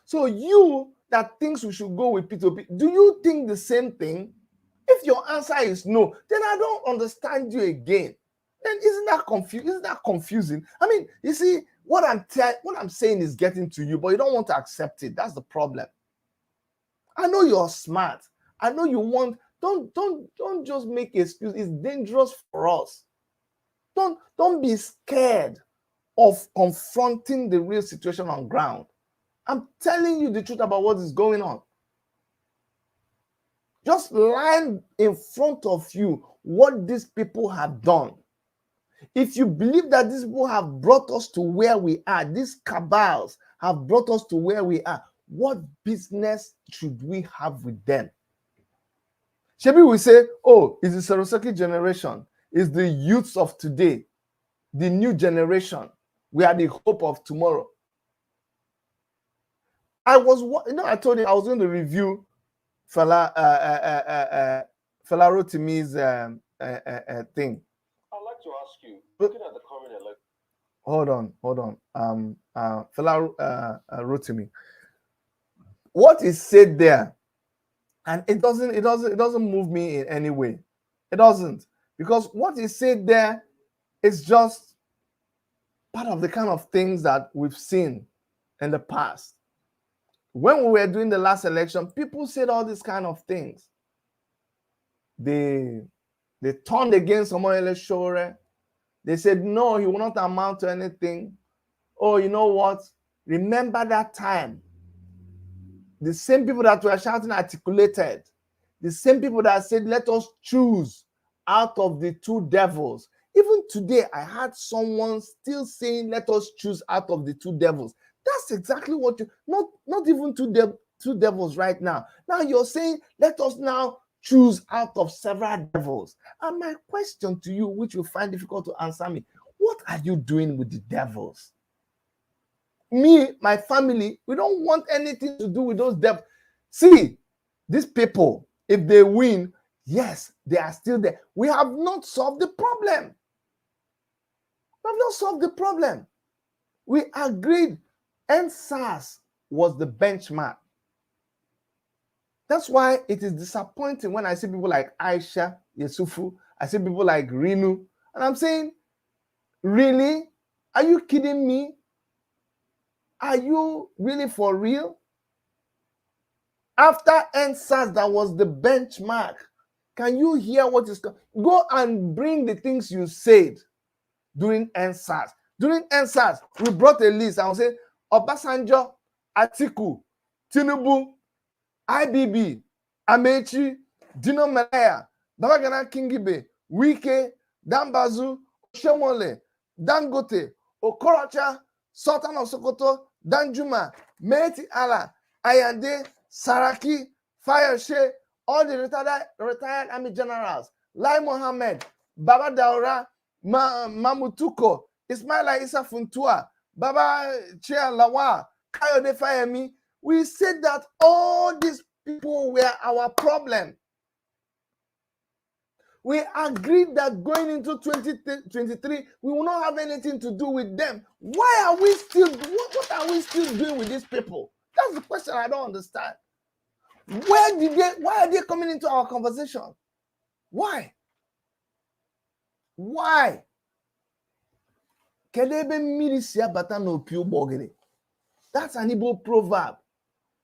So you that thinks we should go with P2B, do you think the same thing? If your answer is no, then I don't understand you again. Then isn't that confusing? I mean, you see, what I'm saying is getting to you, but you don't want to accept it. That's the problem. I know you're smart. I know you want. Don't just make excuses. It's dangerous for us. Don't be scared of confronting the real situation on ground. I'm telling you the truth about what is going on. Just lying in front of you what these people have done. If you believe that these people have brought us to where we are, these cabals have brought us to where we are, what business should we have with them? Shebi will say, oh, it's the Sarosaki generation, it's the youths of today, the new generation. We are the hope of tomorrow. I told you I was going to review Fela Rotimi's thing. I'd like to ask you, looking at the current election. Hold on. Fela Rotimi. What is said there, and it doesn't move me in any way. It doesn't, because what is said there is just part of the kind of things that we've seen in the past. When we were doing the last election, people said all these kind of things. They turned against Omoyele Sowore. They said, no, he will not amount to anything. Oh, you know what? Remember that time. The same people that were shouting articulated. The same people that said, let us choose out of the two devils. Even today, I had someone still saying, let us choose out of the two devils. That's exactly what you, not even two devils right now. Now you're saying, let us now choose out of several devils. And my question to you, which you find difficult to answer me, what are you doing with the devils? Me, my family, we don't want anything to do with those devils. See, these people, if they win, yes, they are still there. We have not solved the problem. We have not solved the problem. We agreed NSAS was the benchmark. That's why it is disappointing when I see people like Aisha Yesufu, I see people like Rinu, and I'm saying, really? Are you kidding me? Are you really for real? After NSAS, that was the benchmark. Can you hear what is going on? Go and bring the things you said during NSAS. During NSAS, we brought a list and we said, Obasanjo, Atiku, Tinubu, IBB, Amechi, Dino Melaya, Babagana Kingibe, Wike, Dambazu, Oshomole, Dangote, Okorocha, Sultan of Sokoto, Danjuma, Meti Allah, Ayande, Saraki, Fayoshe, all the retired army generals, Lai Mohammed, Baba Daura, Mamutuko, Ismaila Issa Funtua, Baba Chia Lawa, Kayode Fayemi. We said that all these people were our problem. We agreed that going into 2023, we will not have anything to do with them. Why are we still, what are we still doing with these people? That's the question I don't understand. Why are they coming into our conversation? Why? Why? That's an Igbo proverb.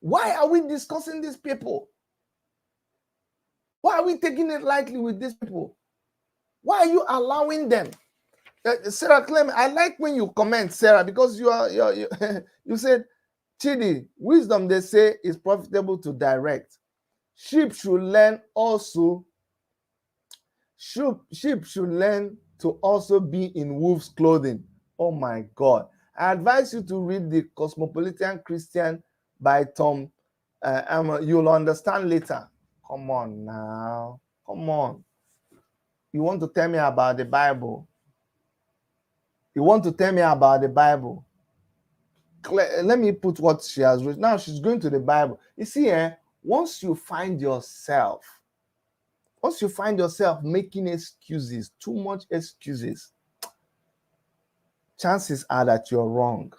Why are we discussing these people? Why are we taking it lightly with these people? Why are you allowing them? Sarah Clem, I like when you comment, Sarah, because you said, Chidi, wisdom, they say, is profitable to direct. Sheep should learn to also be in wolf's clothing. Oh my God. I advise you to read The Cosmopolitan Christian by Tom. You'll understand later. Come on now. Come on. You want to tell me about the Bible? You want to tell me about the Bible? Let me put what she has written. Now she's going to the Bible. You see, once you find yourself making excuses, too much excuses, chances are that you're wrong.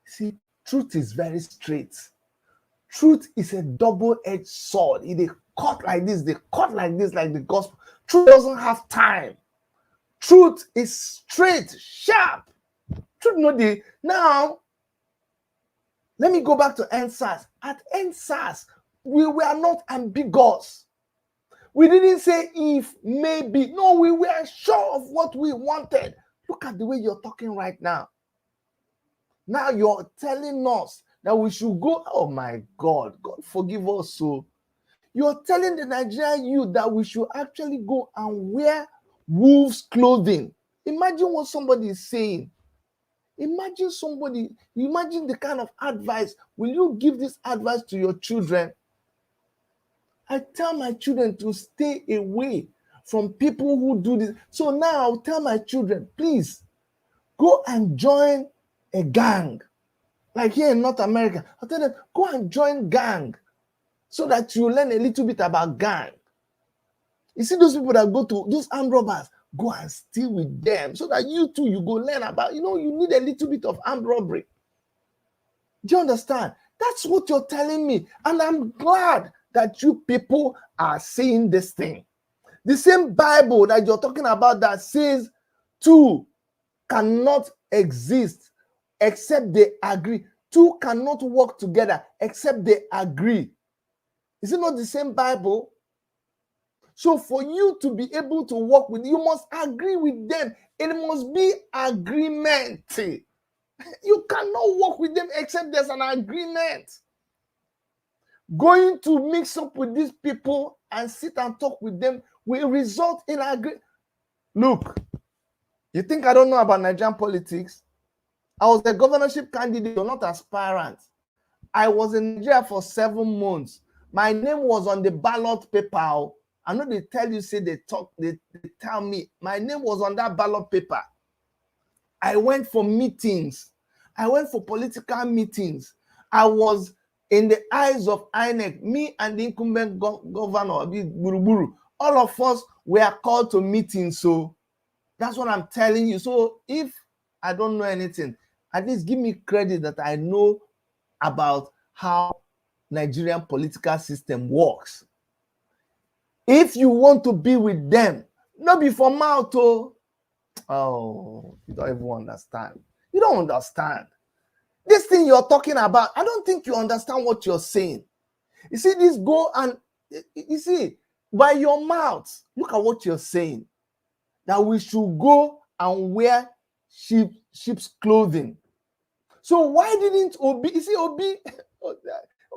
See, truth is very straight. Truth is a double-edged sword. They cut like this, like the gospel. Truth doesn't have time. Truth is straight, sharp. Truth now, let me go back to NSAS. At NSAS, we were not ambiguous. We didn't say if, maybe. No, we were sure of what we wanted. Look at the way you're talking right now. Now you're telling us that we should go. Oh my God, God forgive us. So you're telling the Nigerian youth that we should actually go and wear wolves' clothing. Imagine what somebody is saying. Imagine the kind of advice. Will you give this advice to your children? I tell my children to stay away from people who do this. So now I'll tell my children, please go and join a gang. Like here in North America, I'll tell them, go and join gang so that you learn a little bit about gang. You see those people that go to those armed robbers, go and steal with them so that you too, you go learn about, you need a little bit of armed robbery. Do you understand? That's what you're telling me. And I'm glad that you people are saying this thing. The same Bible that you're talking about that says two cannot exist except they agree. Two cannot work together except they agree. Is it not the same Bible? So for you to be able to work with, you must agree with them. It must be agreement. You cannot work with them except there's an agreement. Going to mix up with these people and sit and talk with them will result in agreement. Look, you think I don't know about Nigerian politics? I was a governorship candidate, not aspirant. I was in Nigeria for 7 months. My name was on the ballot paper. I know they tell you, say they tell me. My name was on that ballot paper. I went for meetings. I went for political meetings. I was in the eyes of INEC, me and the incumbent governor, Buruburu. All of us were called to meetings. So that's what I'm telling you. So if I don't know anything, at least give me credit that I know about how Nigerian political system works. If you want to be with them, not be for mouth. Oh, you don't even understand. You don't understand. This thing you're talking about, I don't think you understand what you're saying. You see, this go and, you see, by your mouth, look at what you're saying. That we should go and wear sheep's clothing. So why didn't Obi, you see,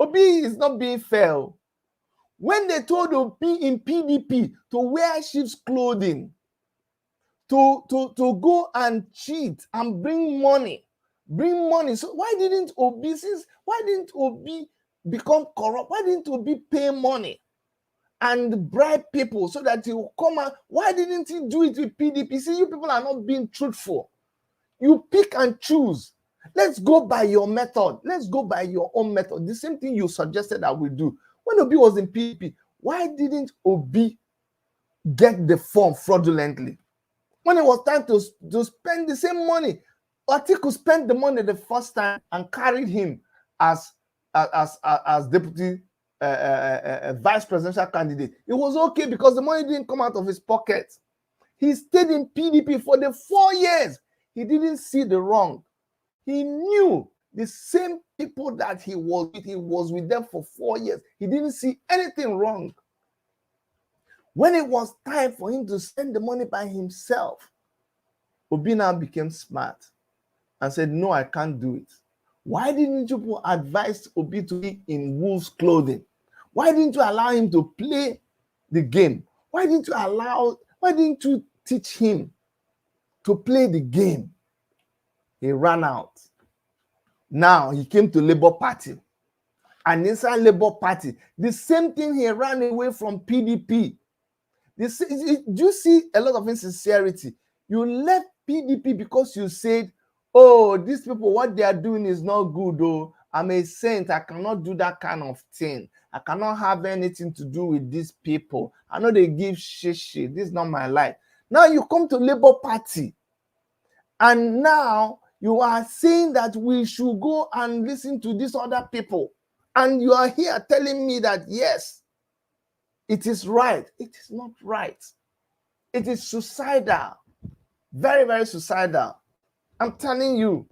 Obi is not being fair. When they told Obi in PDP to wear sheep's clothing, to go and cheat and bring money. So why didn't Obi become corrupt? Why didn't Obi pay money and bribe people so that he will come out? Why didn't he do it with PDP? See, you people are not being truthful. You pick and choose. Let's go by your method. Let's go by your own method. The same thing you suggested that we do. When Obi was in PDP, why didn't Obi get the form fraudulently? When it was time to spend the same money, Atiku spent the money the first time and carried him as deputy vice presidential candidate. It was okay because the money didn't come out of his pocket. He stayed in PDP for the 4 years. He didn't see the wrong. He knew the same people that he was with them for 4 years. He didn't see anything wrong. When it was time for him to spend the money by himself, Obi now became smart and said, no, I can't do it. Why didn't you advise Obi to be in wolf's clothing? Why didn't you allow him to play the game? Why didn't you teach him to play the game? He ran out. Now he came to Labour Party. And inside Labour Party, the same thing, he ran away from PDP. Do you see a lot of insincerity? You left PDP because you said, oh, these people, what they are doing is not good. Oh, I'm a saint. I cannot do that kind of thing. I cannot have anything to do with these people. I know they give shit. This is not my life. Now you come to Labour Party. And now you are saying that we should go and listen to these other people. And you are here telling me that, yes, it is right. It is not right. It is suicidal. Very, very suicidal. I'm telling you.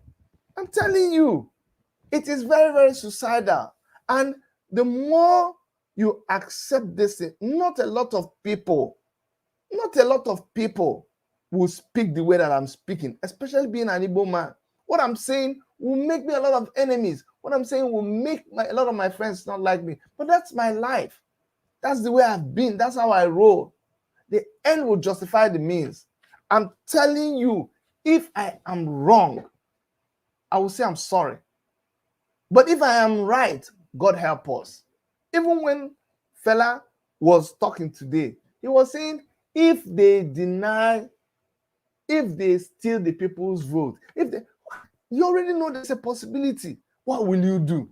It is very, very suicidal. And the more you accept this, not a lot of people will speak the way that I'm speaking, especially being an Igbo man. What I'm saying will make me a lot of enemies. What I'm saying will make a lot of my friends not like me. But that's my life. That's the way I've been. That's how I roll. The end will justify the means. I'm telling you, if I am wrong, I will say I'm sorry. But if I am right, God help us. Even when fella was talking today, he was saying, if they steal the people's vote, you already know there's a possibility. What will you do?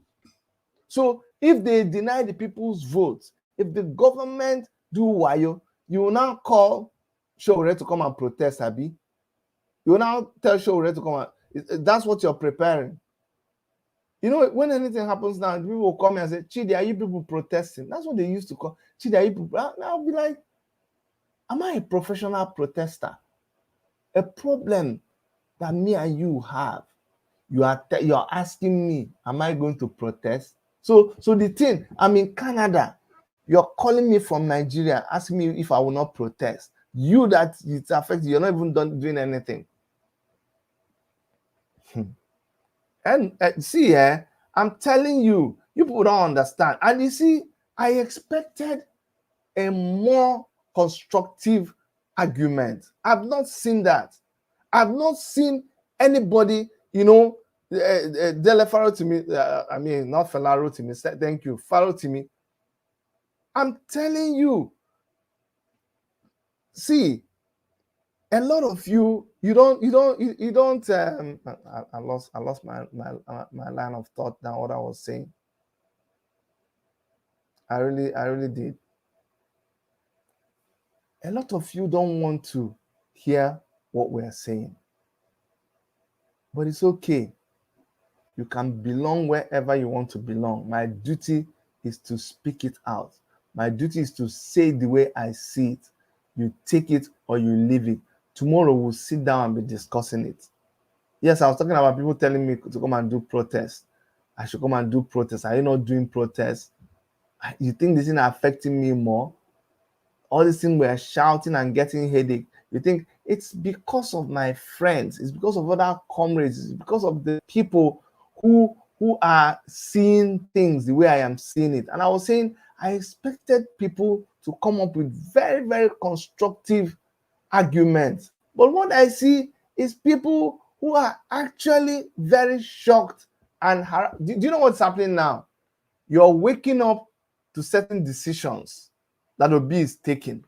So if they deny the people's votes, if the government do wayo, you will now call Showore to come and protest, Abi. You will now tell Showore to come and, that's what you're preparing. You know, when anything happens now, people will come and say, Chidi, are you people protesting? That's what they used to call, Chidi, are you people? I'll be like, am I a professional protester? A problem that me and you have, you're asking me, am I going to protest? So the thing, I'm in Canada, you're calling me from Nigeria, asking me if I will not protest. You that it's affected, you're not even doing anything. And see, I'm telling you, you people don't understand. And you see, I expected a more constructive argument. I've not seen that. I've not seen anybody, Dele Faro to me, not Falaro to me, thank you, Faro to me. I'm telling you, see, a lot of you don't I lost my line of thought now, what I was saying. I really did. A lot of you don't want to hear what we're saying. But it's okay. You can belong wherever you want to belong. My duty is to speak it out. My duty is to say the way I see it. You take it or you leave it. Tomorrow we'll sit down and be discussing it. Yes, I was talking about people telling me to come and do protests. I should come and do protests. Are you not doing protests? You think this is affecting me more? All these things we're shouting and getting headache. You think it's because of my friends, it's because of other comrades, it's because of the people who are seeing things the way I am seeing it. And I was saying, I expected people to come up with very, very constructive arguments. But what I see is people who are actually very shocked and do you know what's happening now? You're waking up to certain decisions that Obi is taking.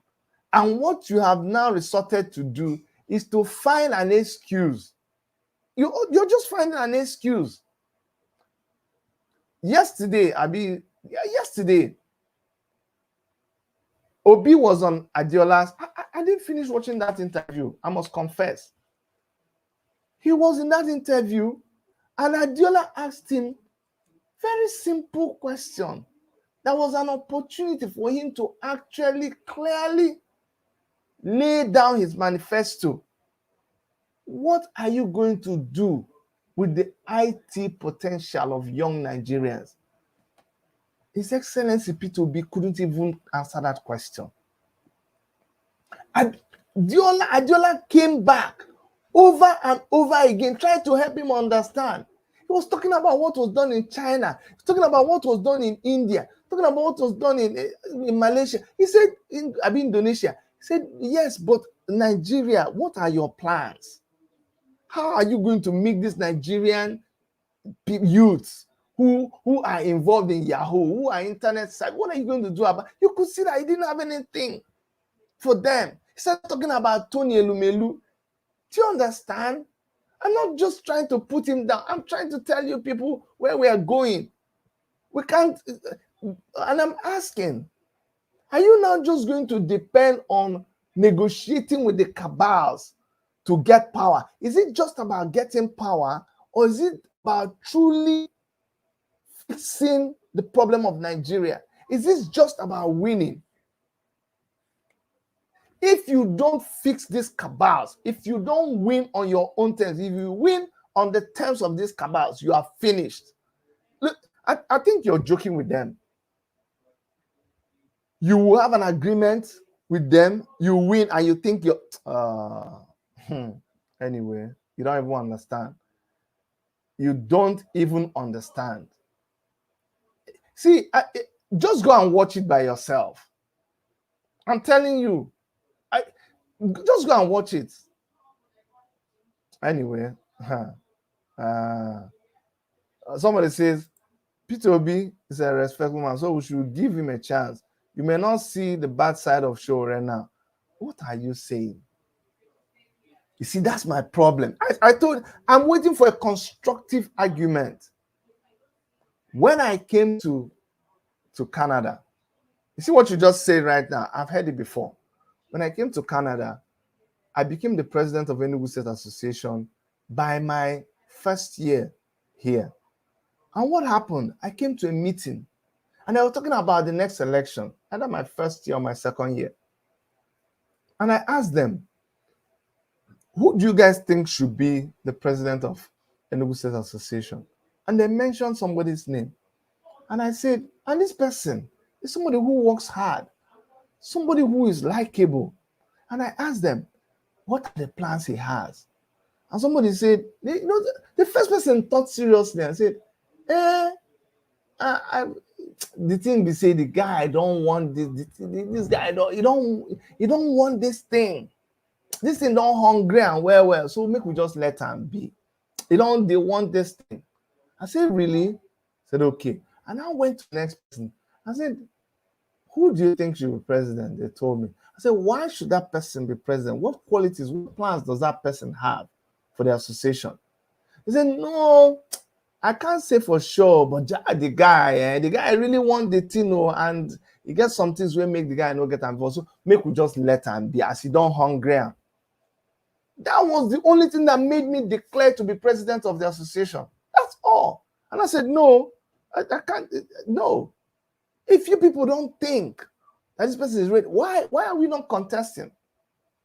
And what you have now resorted to do is to find an excuse. You're just finding an excuse. Yesterday, Obi was on Adiola's. I didn't finish watching that interview, I must confess. He was in that interview, and Adiola asked him very simple question. There was an opportunity for him to actually clearly lay down his manifesto. What are you going to do with the IT potential of young Nigerians? His Excellency P2B couldn't even answer that question. Adiola came back over and over again, trying to help him understand. He was talking about what was done in China, talking about what was done in India, talking about what was done in Malaysia. He said, Indonesia. He said, yes, but Nigeria, what are your plans? How are you going to make this Nigerian youths who are involved in Yahoo, who are internet sites, what are you going to do about? You could see that he didn't have anything for them. He started talking about Tony Elumelu. Do you understand? I'm not just trying to put him down. I'm trying to tell you people where we are going. We can't, and I'm asking, are you now just going to depend on negotiating with the cabals to get power? Is it just about getting power, or is it about truly fixing the problem of Nigeria? Is this just about winning? If you don't fix these cabals, if you don't win on your own terms, if you win on the terms of these cabals, you are finished. Look, I think you're joking with them. You will have an agreement with them, you win, and you think you're... Anyway, you don't even understand. you don't even understand. See, just go and watch it by yourself. I'm telling you, just go and watch it. Anyway, somebody says Peter Obi is a respectful man, so we should give him a chance. You may not see the bad side of show right now. What are you saying? You see, that's my problem. I'm waiting for a constructive argument. When I came to Canada, you see what you just said right now? I've heard it before. When I came to Canada, I became the president of Enugu State Association by my first year here. And what happened? I came to a meeting and they were talking about the next election, either my first year or my second year. And I asked them, who do you guys think should be the president of Enugu State Association? And they mentioned somebody's name. And I said, and this person is somebody who works hard, somebody who is likable. And I asked them, what are the plans he has? And somebody said, the first person thought seriously and said, the thing be say the guy don't want this guy he don't want this thing. This thing don't hungry and well, so make we just let him be. They want this thing. I said, really? I said, okay. And I went to the next person. I said, who do you think should be president? They told me. I said, why should that person be president? What qualities, what plans does that person have for the association? He said, no, I can't say for sure, but the guy really want the thing, and he gets some things where make the guy not get involved. So make we just let him be, as he don't hungry. That was the only thing that made me declare to be president of the association. That's all. And I said, no, I can't. No. If you people don't think that this person is ready, why are we not contesting?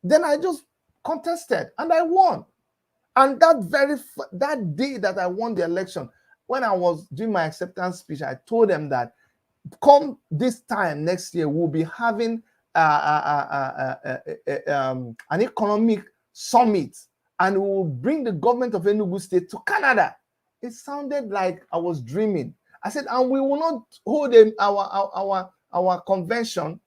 Then I just contested and I won. And that day that I won the election, when I was doing my acceptance speech, I told them that come this time next year, we'll be having an economic summit, and we will bring the government of Enugu State to Canada. It sounded like I was dreaming. I said, and we will not hold our convention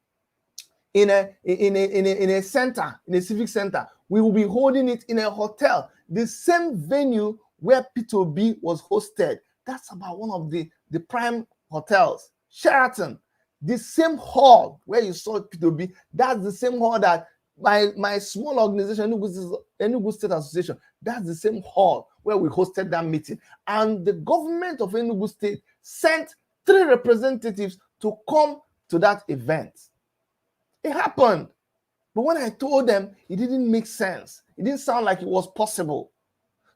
in a center, in a civic center. We will be holding it in a hotel, the same venue where Peter Obi was hosted. That's about one of the prime hotels, Sheraton. The same hall where you saw Peter Obi, that's the same hall that my small organization, Enugu State Association, that's the same hall where we hosted that meeting. And the government of Enugu State sent 3 representatives to come to that event. It happened. But when I told them, it didn't make sense. It didn't sound like it was possible.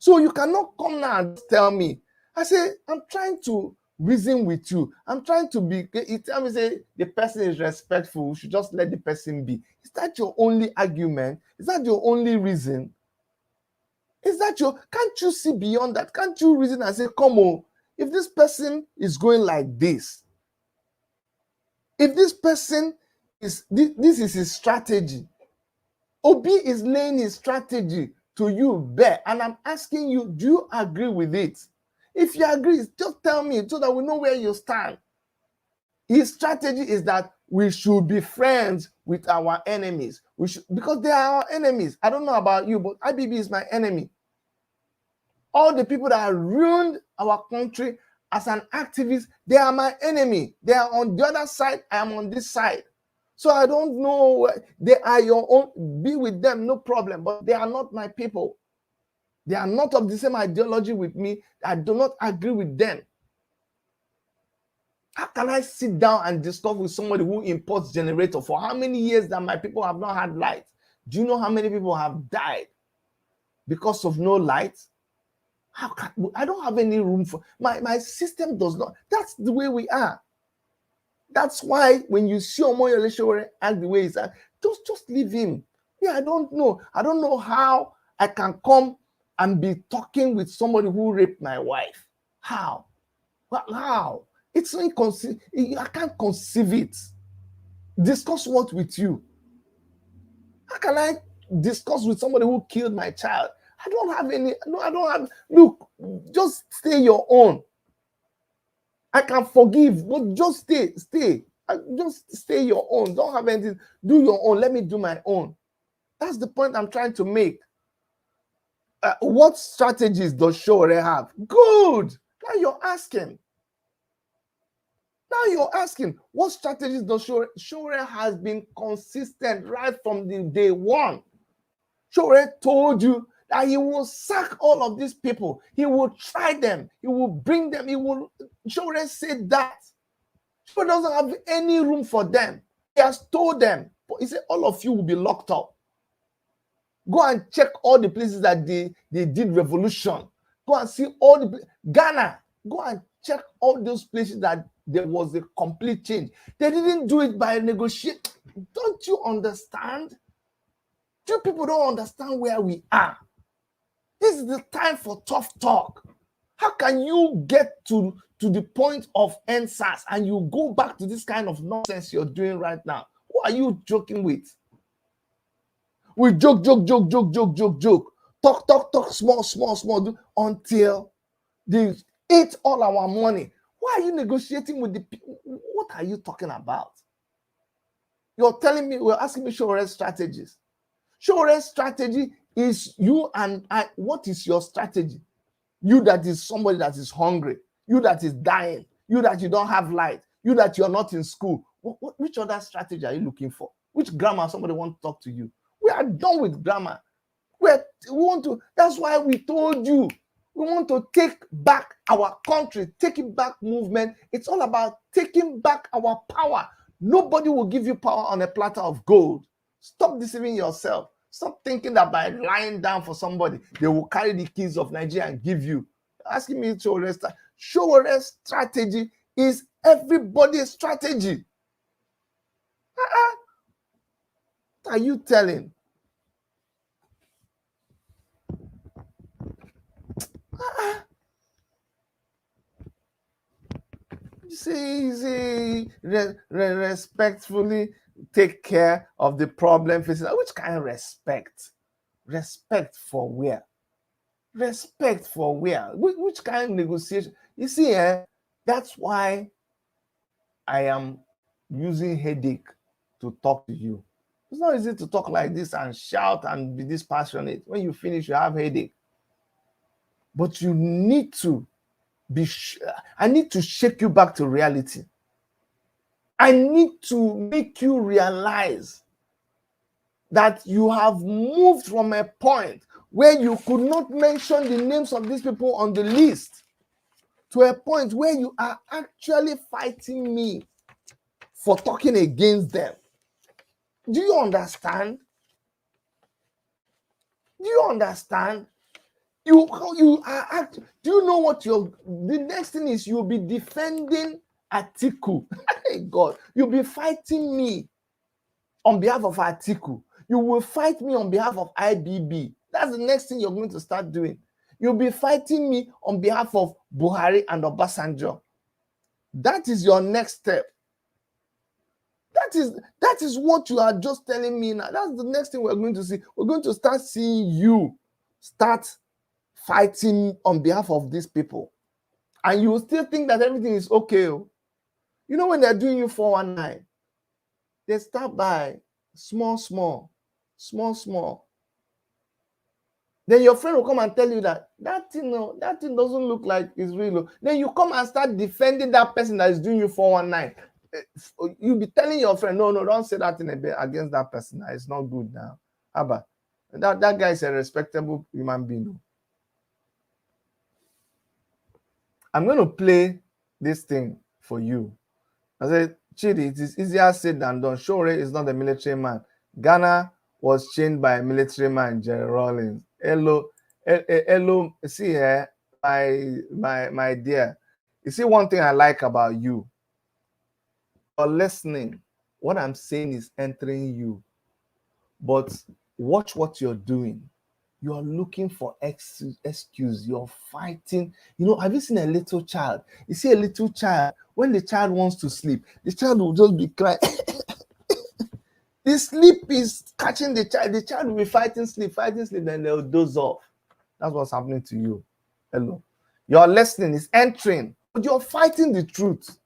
So you cannot come now and tell me. I say, I'm trying to reason with you. I'm trying to be, you tell me, say, the person is respectful. We should just let the person be. Is that your only argument? Is that your only reason? Can't you see beyond that? Can't you reason and say, come on, if this person is going like this, if this person is, this is his strategy, Obi is laying his strategy to you bare, and I'm asking you, do you agree with it? If you agree, just tell me so that we know where you stand. His strategy is that we should be friends with our enemies. Because they are our enemies. I don't know about you, but IBB is my enemy. All the people that ruined our country as an activist, they are my enemy. They are on the other side. I am on this side. So I don't know. They are your own. Be with them, no problem. But they are not my people. They are not of the same ideology with me. I do not agree with them. How can I sit down and discuss with somebody who imports generator for how many years that my people have not had light? Do you know how many people have died because of no light? I don't have any room for my system does not. That's the way we are. That's why when you see Omoyo Eleshowore act the way he's act, just leave him. Yeah, I don't know. I don't know how I can come and be talking with somebody who raped my wife. How? Well, how? It's inconceivable. I can't conceive it. Discuss what with you? How can I discuss with somebody who killed my child? I don't have any. No, I don't have. Look, Just stay your own. I can forgive, but just stay. Just stay your own. Don't have anything. Do your own. Let me do my own. That's the point I'm trying to make. What strategies does Showore have? Good. Now you're asking. What strategies does Showore? Showore has been consistent right from the day one. Showore told you that he will sack all of these people. He will try them. He will bring them. Showore said that. Showore doesn't have any room for them. He has told them. He said, all of you will be locked up. Go and check all the places that they did revolution. Go and see all the Ghana. Go and check all those places that there was a complete change. They didn't do it by negotiation. Don't you understand? You people don't understand where we are. This is the time for tough talk. How can you get to the point of NSAS and you go back to this kind of nonsense you're doing right now? Who are you joking with? We joke. Talk, small, until they ate all our money. Why are you negotiating with the people? What are you talking about? You're telling me, we're asking me Showore's strategies. Showore's strategy is you and I. What is your strategy? You that is somebody that is hungry. You that is dying. You that you don't have light. You that you're not in school. Which other strategy are you looking for? Which grammar somebody wants to talk to you? We are done with grammar. That's why we told you, we want to take back our country, taking back movement. It's all about taking back our power. Nobody will give you power on a platter of gold. Stop deceiving yourself. Stop thinking that by lying down for somebody, they will carry the keys of Nigeria and give you. Asking me Showore's strategy is everybody's strategy. What are you telling? Say respectfully take care of the problem facing. Which kind of respect? Respect for where? Respect for where? Which kind of negotiation? You see, that's why I am using headache to talk to you. It's not easy to talk like this and shout and be this passionate. When you finish, you have headache. But you need to I need to shake you back to reality. I need to make you realize that you have moved from a point where you could not mention the names of these people on the list to a point where you are actually fighting me for talking against them. Do you understand? Do you understand? You are. Do you know what the next thing is? You'll be defending Atiku. God, you'll be fighting me on behalf of Atiku. You will fight me on behalf of IBB. That's the next thing you're going to start doing. You'll be fighting me on behalf of Buhari and Obasanjo. That is your next step. That is what you are just telling me now. That's the next thing we're going to see. We're going to start seeing you start fighting on behalf of these people. And you will still think that everything is okay. You know, when they're doing you 419, they start by small. Then your friend will come and tell you that thing doesn't look like it's real. Then you come and start defending that person that is doing you 419. You'll be telling your friend, no, don't say that thing against that person. It's not good now. Abba, that guy is a respectable human being. I'm going to play this thing for you. I said, Chidi, it is easier said than done. Showore is not a military man. Ghana was changed by a military man, Jerry Rawlings. Hello, see here, my dear. You see, one thing I like about you, you're listening. What I'm saying is entering you. But watch what you're doing. You're looking for excuse. You're fighting. You know, have you seen a little child? You see a little child, when the child wants to sleep, the child will just be crying. The sleep is catching the child. The child will be fighting sleep, then they'll doze off. That's what's happening to you. Hello. You're listening, it's entering, but you're fighting the truth.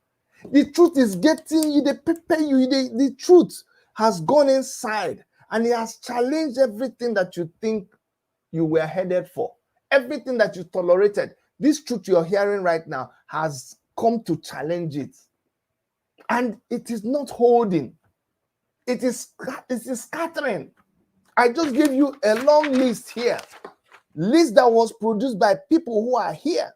The truth is getting you, they prepare you, the truth has gone inside and it has challenged everything that you think you were headed for. Everything that you tolerated, this truth you're hearing right now has come to challenge it. And it is not holding. It is scattering. I just gave you a long list here. List that was produced by people who are here.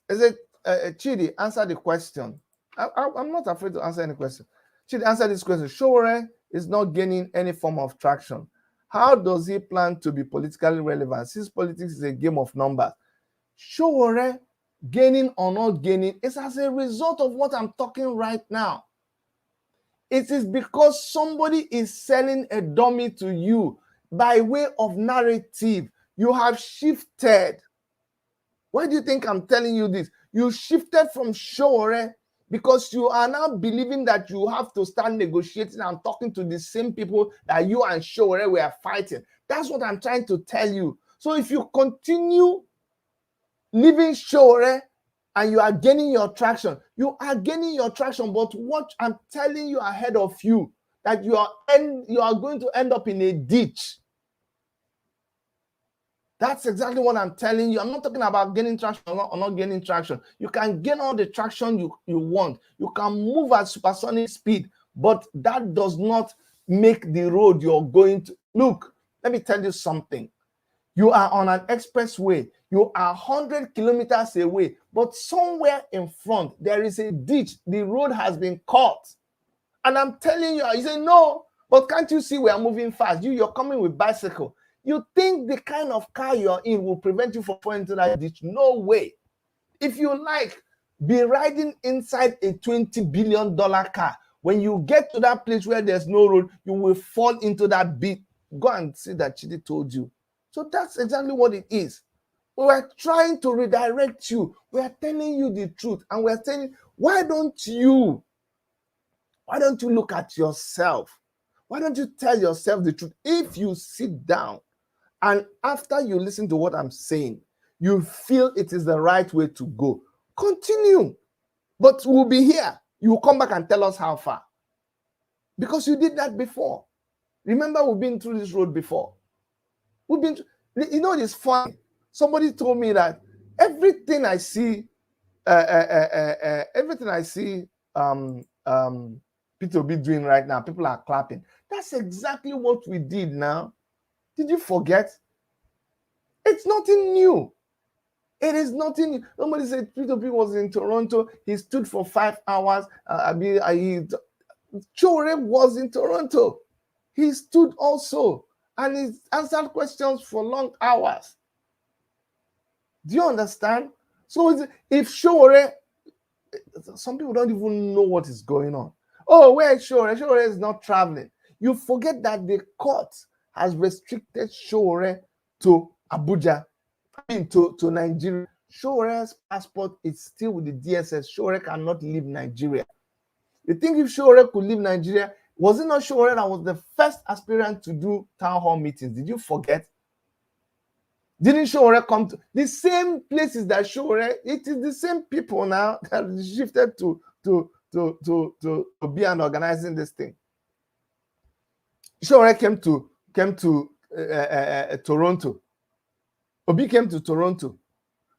Is it Chidi, answer the question. I'm not afraid to answer any question. Chidi, answer this question. Showore is not gaining any form of traction. How does he plan to be politically relevant? Since politics is a game of numbers. Showore, gaining or not gaining, is as a result of what I'm talking right now. It is because somebody is selling a dummy to you by way of narrative. You have shifted. Why do you think I'm telling you this? You shifted from Showore because you are now believing that you have to start negotiating and talking to the same people that you and Showore were fighting. That's what I'm trying to tell you. So if you continue leaving Showore and you are gaining your traction, but what I'm telling you ahead of you, that you are going to end up in a ditch. That's exactly what I'm telling you. I'm not talking about gaining traction or not gaining traction. You can gain all the traction you want. You can move at supersonic speed, but that does not make the road you're going to. Look, let me tell you something. You are on an expressway. You are 100 kilometers away, but somewhere in front, there is a ditch. The road has been cut. And I'm telling you say, no, but can't you see we are moving fast? You're coming with bicycle. You think the kind of car you're in will prevent you from falling into that ditch? No way. If you like, be riding inside a $20 billion car. When you get to that place where there's no road, you will fall into that bit. Go and see that Chidi told you. So that's exactly what it is. We're trying to redirect you. We're telling you the truth. And we're saying, why don't you look at yourself? Why don't you tell yourself the truth? If you sit down and after you listen to what I'm saying, you feel it is the right way to go, continue. But we'll be here. You will come back and tell us how far. Because you did that before. Remember, we've been through this road before. It's funny. Somebody told me that everything I see, P2B doing right now, people are clapping. That's exactly what we did now. Did you forget? It's nothing new. It is nothing new. Somebody said P2B was in Toronto. He stood for 5 hours. Showore was in Toronto. He stood also. And he answered questions for long hours. Do you understand? So if Showore, some people don't even know what is going on. Oh, where is Showore? Showore is not traveling. You forget that the court has restricted Showore to Abuja, to Nigeria. Showore's passport is still with the DSS. Showore cannot leave Nigeria. You think if Showore could leave Nigeria, was it not Showore that was the first aspirant to do town hall meetings? Did you forget? Didn't Showore come to the same places that Showore? It is the same people now that shifted to be and organizing this thing. Showore came to Toronto. Obi came to Toronto.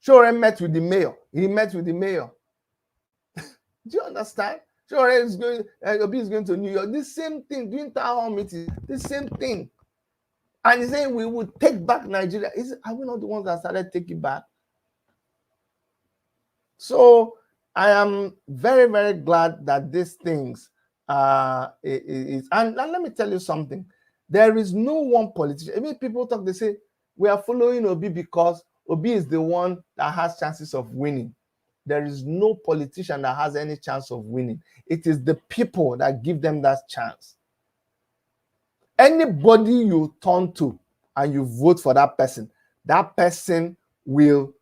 Showore met with the mayor. He met with the mayor. Do you understand? Showore is going. Obi is going to New York. The same thing. Doing town hall meetings. The same thing. And he's saying we would take back Nigeria. Are we not the ones that started taking back? So I am very, very glad that these things and let me tell you something. There is no one politician. I mean, people talk, they say, we are following Obi because Obi is the one that has chances of winning. There is no politician that has any chance of winning. It is the people that give them that chance. Anybody you turn to and you vote for that person will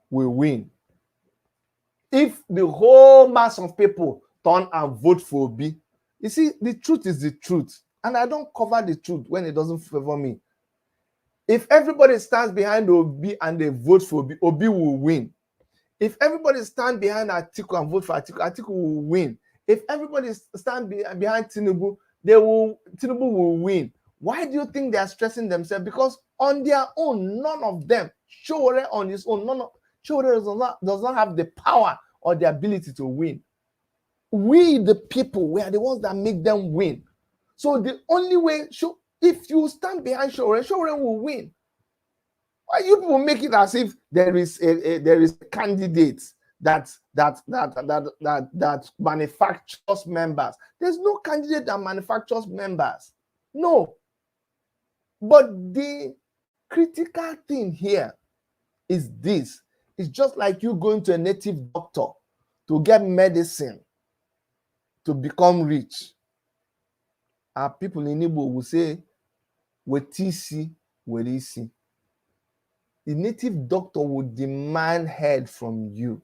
win. If the whole mass of people turn and vote for Obi, you see, the truth is the truth. And I don't cover the truth when it doesn't favor me. If everybody stands behind Obi and they vote for Obi, Obi will win. If everybody stands behind Atiku and vote for Atiku, Atiku will win. If everybody stands behind Tinubu, Tinubu will win. Why do you think they are stressing themselves? Because on their own, none of them, Showore on his own, Showore does not have the power or the ability to win. We, the people, we are the ones that make them win. So the only way, if you stand behind Showore, Showore will win. Why you people make it as if there is a candidate that manufactures members? There's no candidate that manufactures members. No. But the critical thing here is this. It's just like you going to a native doctor to get medicine to become rich. Our people in Igbo will say, "Wetisi, werisi." The native doctor will demand head from you.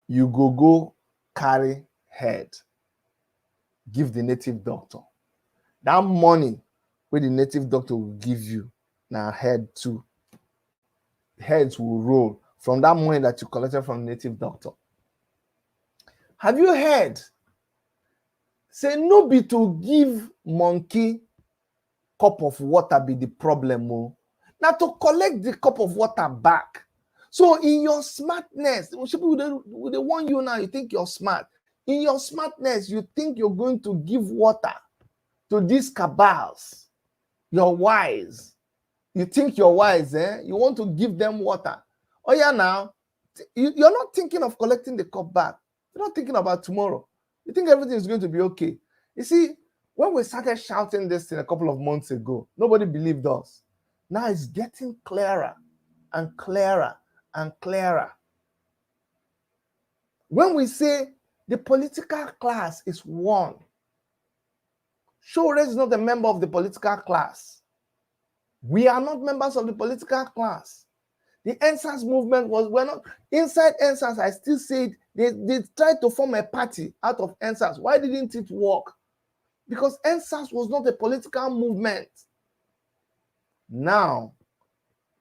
You go carry head. Give the native doctor. That money where the native doctor will give you, now head too. Heads will roll from that money that you collected from the native doctor. Have you heard? Say no be to give monkey cup of water be the problem. Oh. Now to collect the cup of water back. So in your smartness, people they want you now, you think you're smart. In your smartness, you think you're going to give water to these cabals. You're wise. You think you're wise, eh? You want to give them water. Oh yeah, now, you're not thinking of collecting the cup back. You're not thinking about tomorrow. You think everything is going to be okay. You see, when we started shouting this thing a couple of months ago, nobody believed us. Now it's getting clearer and clearer and clearer. When we say the political class is one, Showore is not a member of the political class. We are not members of the political class. The NSAS movement we're not inside NSAS. I still said they tried to form a party out of NSAS. Why didn't it work? Because NSAS was not a political movement. Now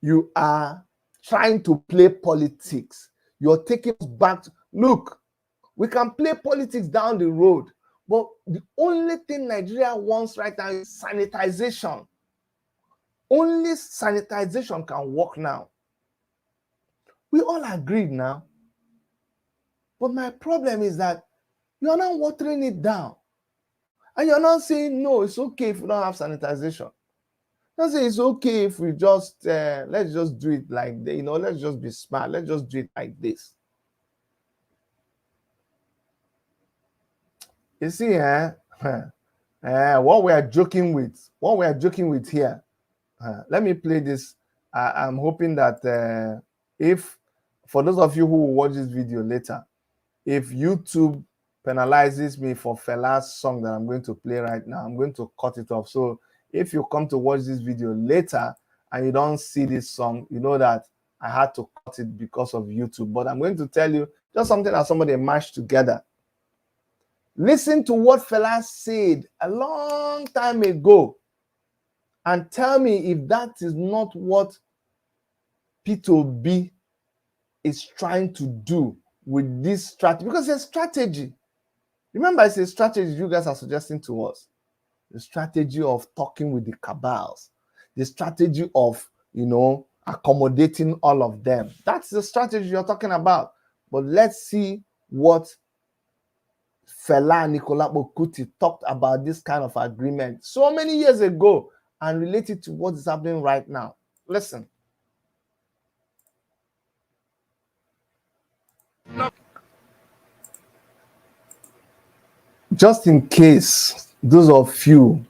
you are trying to play politics. You're taking us back. Look, we can play politics down the road, but the only thing Nigeria wants right now is sanitization. Only sanitization can work now. We all agreed now. But my problem is that you're not watering it down. And you're not saying, no, it's okay if we don't have sanitization. Don't say it's okay if we just, let's just do it like, let's just be smart. Let's just do it like this. You see, what we are joking with here, let me play this. I'm hoping that if, for those of you who will watch this video later, if YouTube penalizes me for Fela's song that I'm going to play right now, I'm going to cut it off. So if you come to watch this video later and you don't see this song, you know that I had to cut it because of YouTube. But I'm going to tell you just something that somebody mashed together. Listen to what Fela said a long time ago and tell me if that is not what P2B is trying to do with this strategy. Because it's a strategy. Remember, it's a strategy you guys are suggesting to us. The strategy of talking with the cabals. The strategy of, accommodating all of them. That's the strategy you're talking about. But let's see what Fela Anikulapo Kuti talked about this kind of agreement so many years ago and related to what is happening right now. Listen. Just in case those of you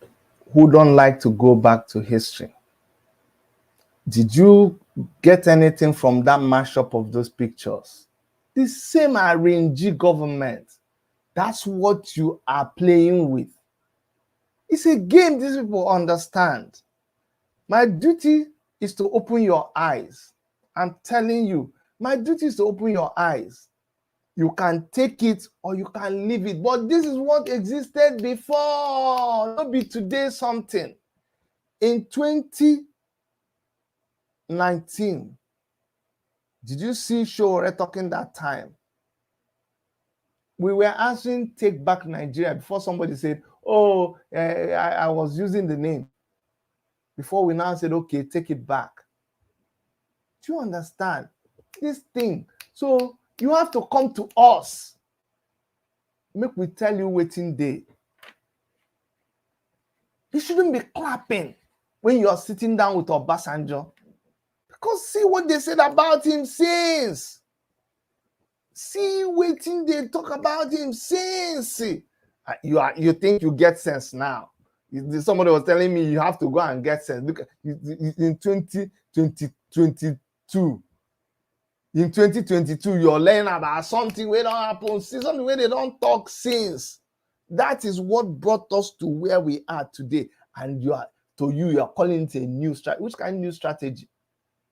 who don't like to go back to history, did you get anything from that mashup of those pictures? The same RNG government. That's what you are playing with. It's a game these people understand. My duty is to open your eyes. I'm telling you, my duty is to open your eyes. You can take it or you can leave it. But this is what existed before. Not be today something. In 20 19. Did you see Showore talking that time? We were answering Take Back Nigeria before somebody said, oh, I was using the name. Before we now said, okay, take it back. Do you understand this thing? So you have to come to us. Make we tell you waiting day. You shouldn't be clapping when you are sitting down with Obasanjo. Because see what they said about him since. See waiting they talk about him since. You think you get sense now. Somebody was telling me you have to go and get sense. Look, in 2022. In 2022, you're learning about something where don't happen, see something where they don't talk since. That is what brought us to where we are today. And you are calling it a new strategy. Which kind of new strategy?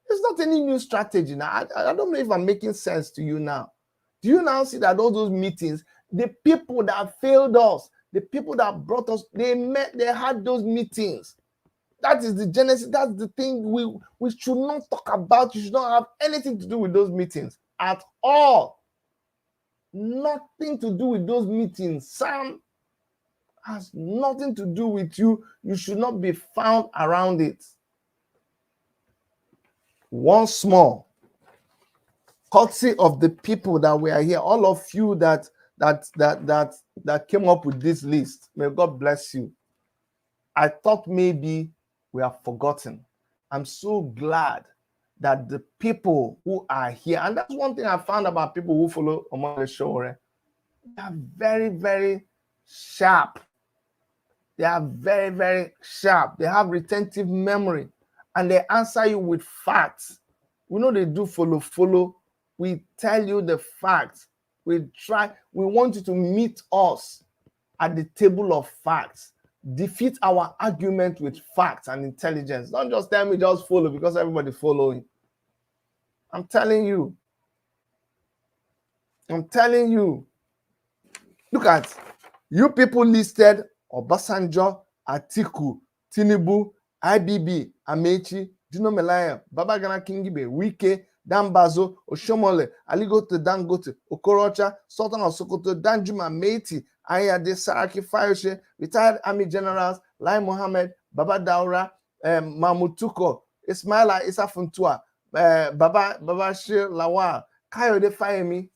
It's not any new strategy now. I don't know if I'm making sense to you now. Do you now see that all those meetings, the people that failed us, the people that brought us, they had those meetings. That is the genesis. That's the thing we should not talk about. You should not have anything to do with those meetings at all. Nothing to do with those meetings. Sam has nothing to do with you. You should not be found around it. Once more, courtesy of the people that were here, all of you that came up with this list, may God bless you. I thought maybe we have forgotten. I'm so glad that the people who are here, and that's one thing I found about people who follow Omale Showore, they are very, very sharp. They are very, very sharp. They have retentive memory, and they answer you with facts. We know they do follow. We tell you the facts. We want you to meet us at the table of facts. Defeat our argument with facts and intelligence. Don't just tell me just follow because everybody following. I'm telling you. Look at you people listed: Obasanjo, Atiku, Tinubu, IBB, Amechi, Dino Melaye, Babagana Kingibe, Wike, Dambazo, Oshomole, Aligote Dangote, Okorocha, Sultan of Sokoto, Danjuma Meiti, Ayade Saraki Fayoshe, retired army generals, Lai Mohammed, Baba Daura, Mamutuko, Ismaila Issa Funtua, Baba Shir Lawal, Kayode Fayemi.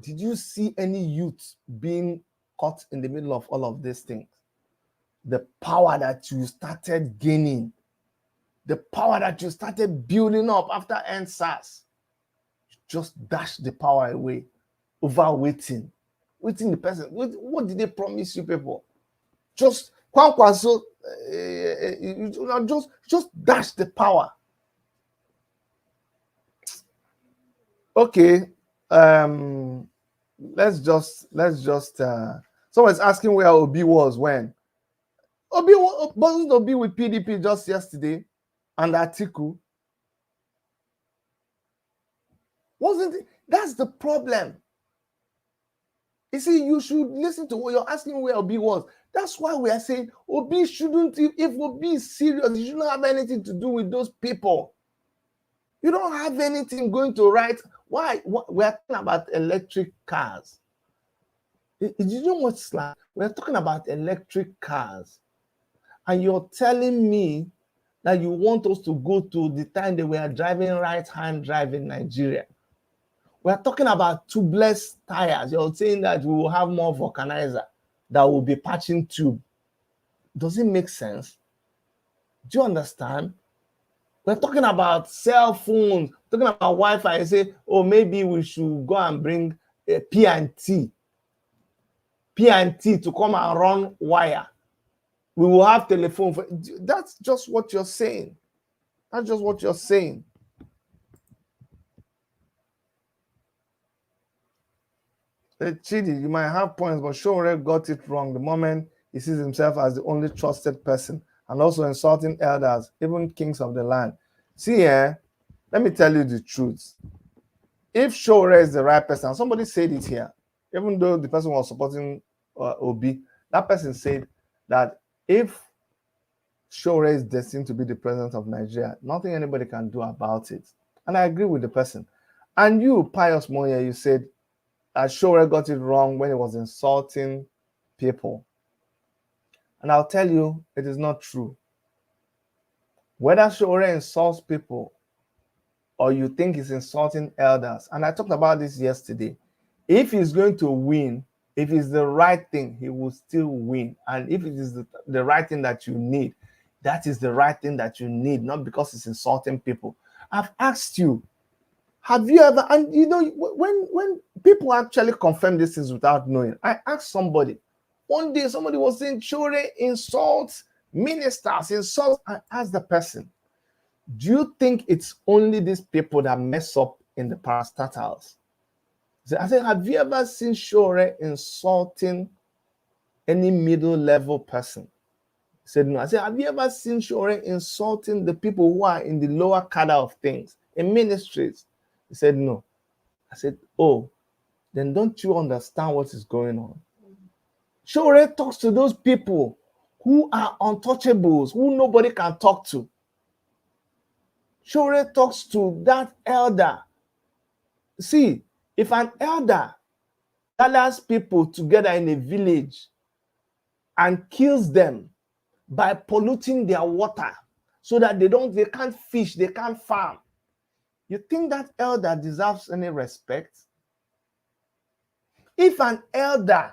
Did you see any youth being caught in the middle of all of these things? The power that you started gaining, the power that you started building up after NSAS, just dash the power away over waiting the person. What did they promise you people? Just just dash the power. Okay. Let's just someone's asking where Obi was when. Wasn't Obi with PDP just yesterday and Atiku? Wasn't it? That's the problem. You see, you should listen to what you're asking where Obi was. That's why we are saying Obi shouldn't, if Obi is serious, you shouldn't have anything to do with those people. You don't have anything going to write. Why? We're talking about electric cars. You know what's like? We're talking about electric cars. And you're telling me that you want us to go to the time they were driving right-hand drive in Nigeria. We're talking about tubeless tires. You're saying that we will have more vulcanizer that will be patching tube. Does it make sense? Do you understand? We're talking about cell phones, talking about Wi-Fi. You say, oh, maybe we should go and bring a P&T to come and run wire. We will have telephone. That's just what you're saying. That's just what you're saying. Chidi, you might have points, but Showore got it wrong the moment he sees himself as the only trusted person and also insulting elders, even kings of the land. See, let me tell you the truth. If Showore is the right person, somebody said it here, even though the person was supporting Obi, that person said that if Shore is destined to be the president of Nigeria. Nothing anybody can do about it. And I agree with the person. And you, Pius Moya, you said Shore got it wrong when he was insulting people. And I'll tell you, it is not true. Whether Shore insults people or you think he's insulting elders, and I talked about this yesterday, if he's going to win, if it's the right thing, he will still win. And if it is the right thing that you need, that is the right thing that you need, not because it's insulting people. I've asked you, have you ever, and you know, when people actually confirm these things without knowing, I asked somebody, one day somebody was saying, Shore insults ministers, insults. I asked the person, do you think it's only these people that mess up in the parastatals? I said, have you ever seen Shore insulting any middle level person? He said, no. I said, have you ever seen Shore insulting the people who are in the lower cadre of things, in ministries? He said, no. I said, oh, then don't you understand what is going on? Shore talks to those people who are untouchables, who nobody can talk to. Shore talks to that elder. See, if an elder gathers people together in a village and kills them by polluting their water so that they can't fish, they can't farm, you think that elder deserves any respect? If an elder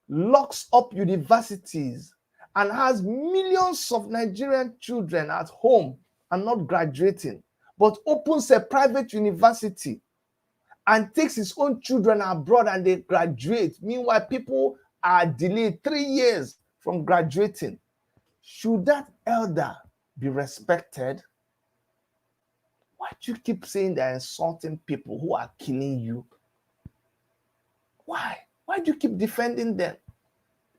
locks up universities and has millions of Nigerian children at home and not graduating, but opens a private university and takes his own children abroad and they graduate, meanwhile people are delayed 3 years from graduating, should that elder be respected? Why do you keep saying they're insulting people who are killing you? Why? Why do you keep defending them?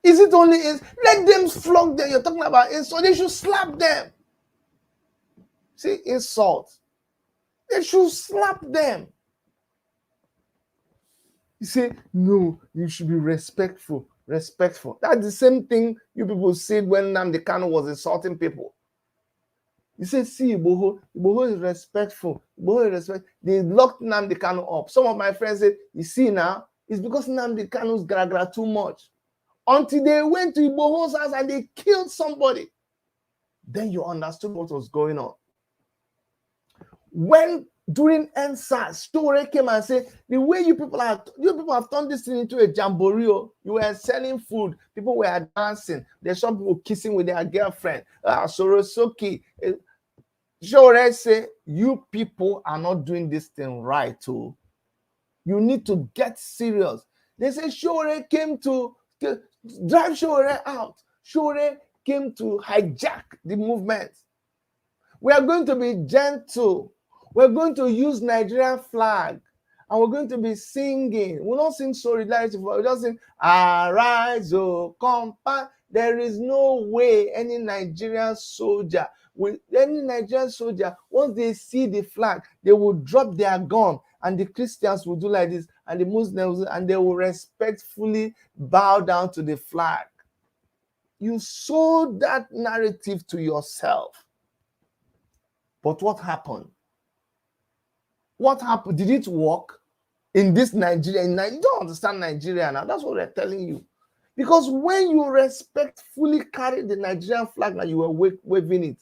Is it only let them flog them? You're talking about insult. They should slap them. See, insult. They should slap them. You say, no, you should be respectful. Respectful. That's the same thing you people said when Nnamdi Kanu was insulting people. You say, see, Igboho is respectful. Igboho is respectful. They locked Nnamdi Kanu up. Some of my friends said, you see now, it's because Nnamdi Kanu's gra too much. Until they went to Igboho's house and they killed somebody. Then you understood what was going on. When during NSAS, Shore came and said, the way you people have turned this thing into a jamboree. You were selling food, people were dancing, there's some people kissing with their girlfriend. Sorosoki. Shore said, you people are not doing this thing right too. You need to get serious. They say Shore came to drive Shore out. Shore came to hijack the movement. We are going to be gentle. We're going to use Nigerian flag and we're going to be singing. We'll not sing solidarity, we'll just sing Arise, O Compa. There is no way any Nigerian soldier, once they see the flag, they will drop their gun and the Christians will do like this and the Muslims, and they will respectfully bow down to the flag. You sold that narrative to yourself. But what happened? What happened? Did it work in this Nigeria? You don't understand Nigeria now. That's what they're telling you. Because when you respectfully carried the Nigerian flag and you were waving it,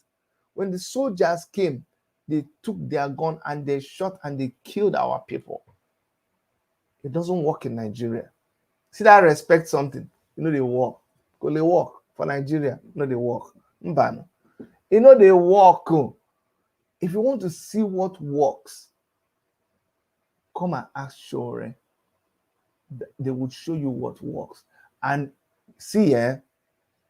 when the soldiers came, they took their gun and they shot and they killed our people. It doesn't work in Nigeria. See that respect something. You know they work. Because they work for Nigeria. You know they work. Mbano. You know they work. If you want to see what works, come and ask Shore. They would show you what works. And see,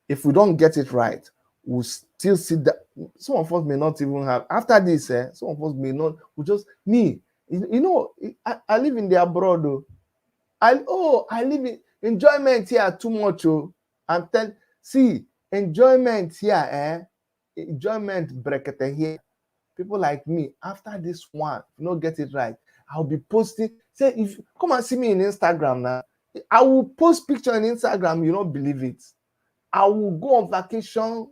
if we don't get it right, we'll still see that some of us may not even have. After this, some of us may not. We just me. You know, I live in the abroad. Though. I live in enjoyment here too much. I'm telling. See, enjoyment here, enjoyment brekete here. People like me, after this one, if you don't get it right, I'll be posting. Say, if come and see me in Instagram now, I will post picture on Instagram. You don't believe it. I will go on vacation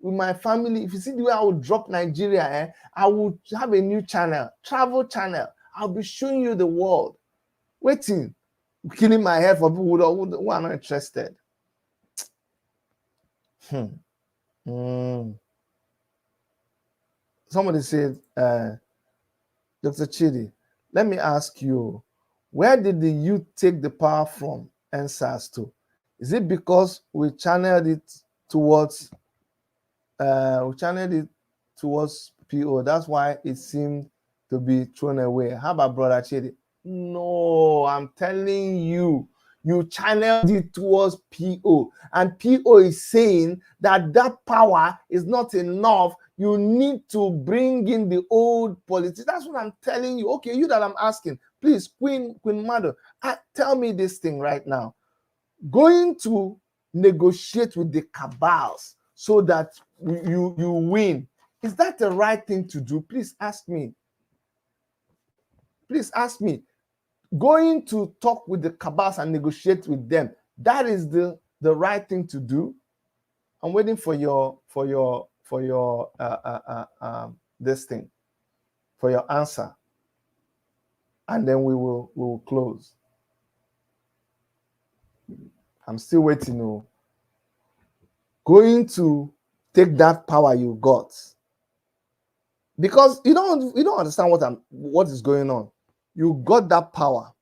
with my family. If you see the way I will drop Nigeria, I will have a new channel, travel channel. I'll be showing you the world. Waiting, killing my hair for people who are not interested. Somebody said, Dr. Chidi, let me ask you, where did the youth take the power from NSAS to? Is it because we channeled it towards PO? That's why it seemed to be thrown away. How about Brother Chidi? No, I'm telling you, you channeled it towards PO, and PO is saying that that power is not enough. You need to bring in the old politics. That's what I'm telling you. Okay, you that I'm asking, please, Queen Mado, tell me this thing right now. Going to negotiate with the cabals so that you win, is that the right thing to do? Please ask me. Please ask me. Going to talk with the cabals and negotiate with them, that is the right thing to do? I'm waiting for your this thing, for your answer, and then we will close. I'm still waiting. No, going to take that power you got, because you don't understand what is going on. You got that power,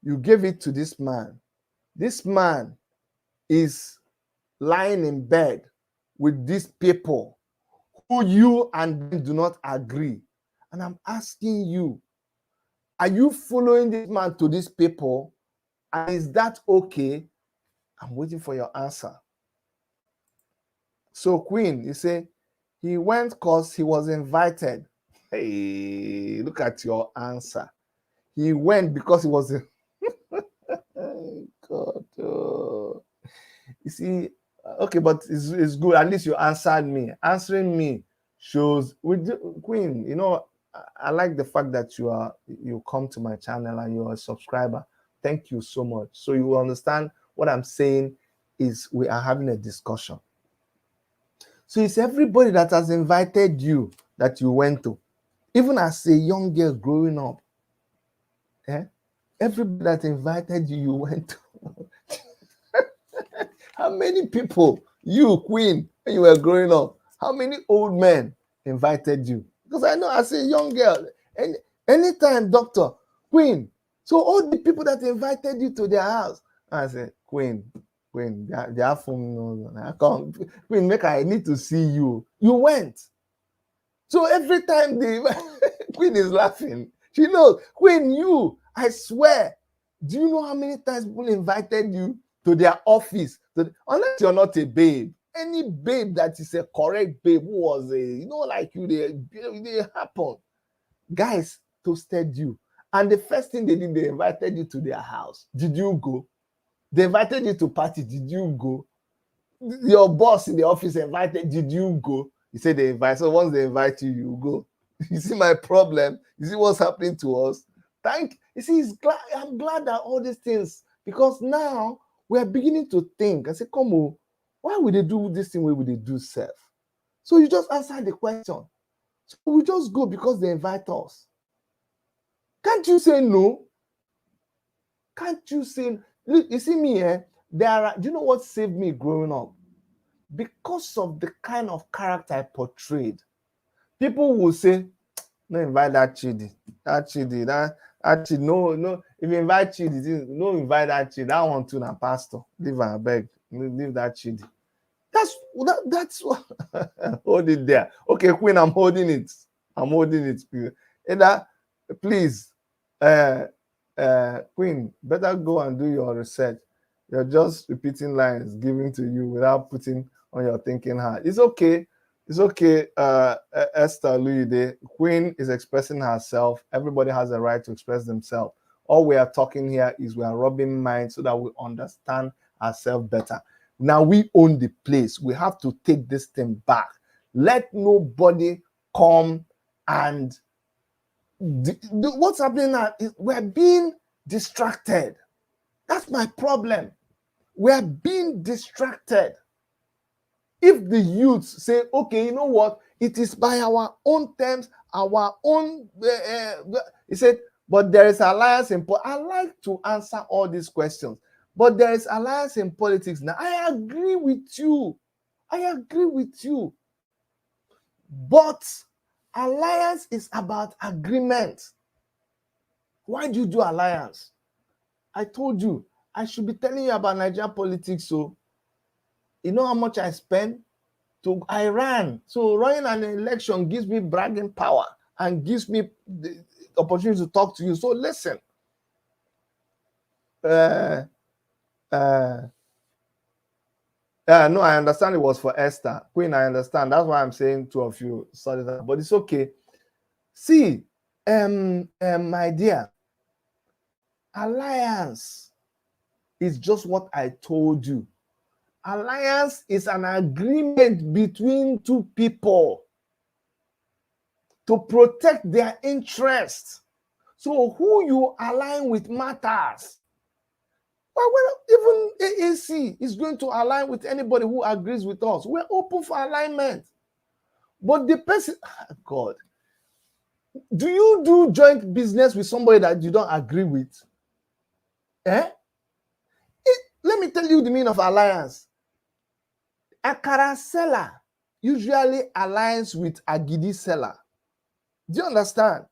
you gave it to this man. This man is lying in bed with these people who you and them do not agree. And I'm asking you, are you following this man to these people? And is that okay? I'm waiting for your answer. So Queen, you say, he went because he was invited. Hey, look at your answer. He went because he was God. Oh. You see, okay, but it's good. At least you answered me. Answering me shows Queen, you know, I like the fact that you come to my channel and you're a subscriber. Thank you so much. So you will understand what I'm saying is we are having a discussion. So it's everybody that has invited you that you went to. Even as a young girl growing up. Everybody that invited you, you went to. How many people, you, Queen, when you were growing up, how many old men invited you? Because I know as a young girl, anytime, Doctor, Queen, so all the people that invited you to their house, I said, Queen, they are from no, I come, Queen, I need to see you. You went. So every time Queen is laughing, she knows, Queen, I swear, do you know how many times people invited you to their office? Unless you're not a babe. Any babe that is a correct babe who was like you, they happen. Guys toasted you. And the first thing they did, they invited you to their house. Did you go? They invited you to party. Did you go? Your boss in the office invited. Did you go? He said they invite. So once they invite you, you go. You see my problem? You see what's happening to us? You see, I'm glad that all these things, because now we are beginning to think. I say, come on, why would they do this thing? Why would they do self? So you just answer the question. So we just go because they invite us. Can't you say no? Can't you say? Look, you see me here. Do you know what saved me growing up? Because of the kind of character I portrayed. People will say, no, invite that Chidi. That Chidi, no. If you invite Chidi, no, invite that Chidi. That one too, na pastor. Leave her, beg. Leave that Chidi. That's what. Hold it there. Okay, Queen, I'm holding it. Eda, please, Queen, better go and do your research. You're just repeating lines given to you without putting on your thinking hat. It's okay. It's okay, Esther Louis. Queen is expressing herself. Everybody has a right to express themselves. All we are talking here is we are rubbing minds so that we understand ourselves better. Now we own the place. We have to take this thing back. Let nobody come and what's happening now is we're being distracted. That's my problem. We're being distracted. If the youths say, okay, you know what, it is by our own terms, our own, he said, but there is alliance in politics. I like to answer all these questions, but there is alliance in politics now. I agree with you. I agree with you. But alliance is about agreement. Why do you do alliance? I told you, I should be telling you about Nigerian politics. So, you know how much I spend? I ran. So running an election gives me bragging power and gives me the opportunity to talk to you. So listen. No, I understand it was for Esther. Queen, I understand. That's why I'm saying two of you sorry that, but it's okay. See, my dear, alliance is just what I told you. Alliance is an agreement between two people to protect their interests. So who you align with matters. Well, even AAC is going to align with anybody who agrees with us. We're open for alignment. But the person, God, do you do joint business with somebody that you don't agree with? Let me tell you the meaning of alliance. Akara seller usually aligns with Agidi seller. Do you understand?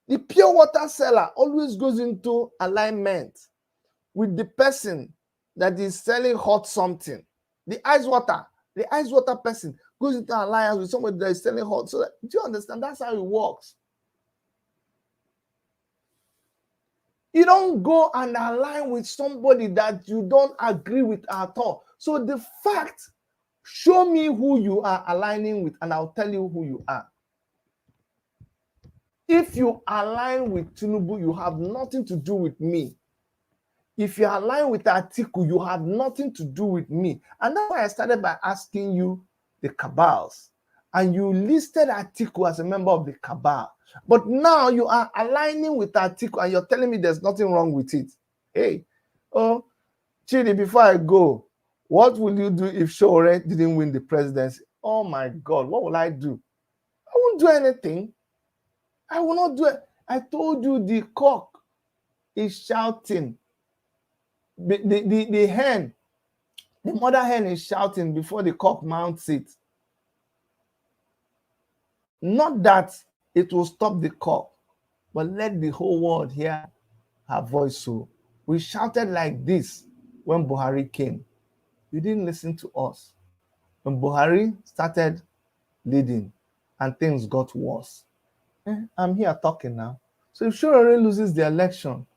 The pure water seller always goes into alignment with the person that is selling hot something. The ice water person goes into alliance with somebody that is selling hot. So do you understand? That's how it works. You don't go and align with somebody that you don't agree with at all. So the fact, show me who you are aligning with, and I'll tell you who you are. If you align with Tinubu, you have nothing to do with me. If you align with Atiku, you have nothing to do with me. And that's why I started by asking you the cabals. And you listed Atiku as a member of the cabal. But now you are aligning with Atiku and you're telling me there's nothing wrong with it. Hey, Chidi, before I go, what will you do if Shore didn't win the presidency? Oh my God, what will I do? I won't do anything. I will not do it. I told you the cock is shouting. The hen, the mother hen is shouting before the cock mounts it. Not that it will stop the cock, but let the whole world hear her voice. So we shouted like this when Buhari came. You didn't listen to us. When Buhari started leading and things got worse, I'm here talking now. So if Shorore loses the election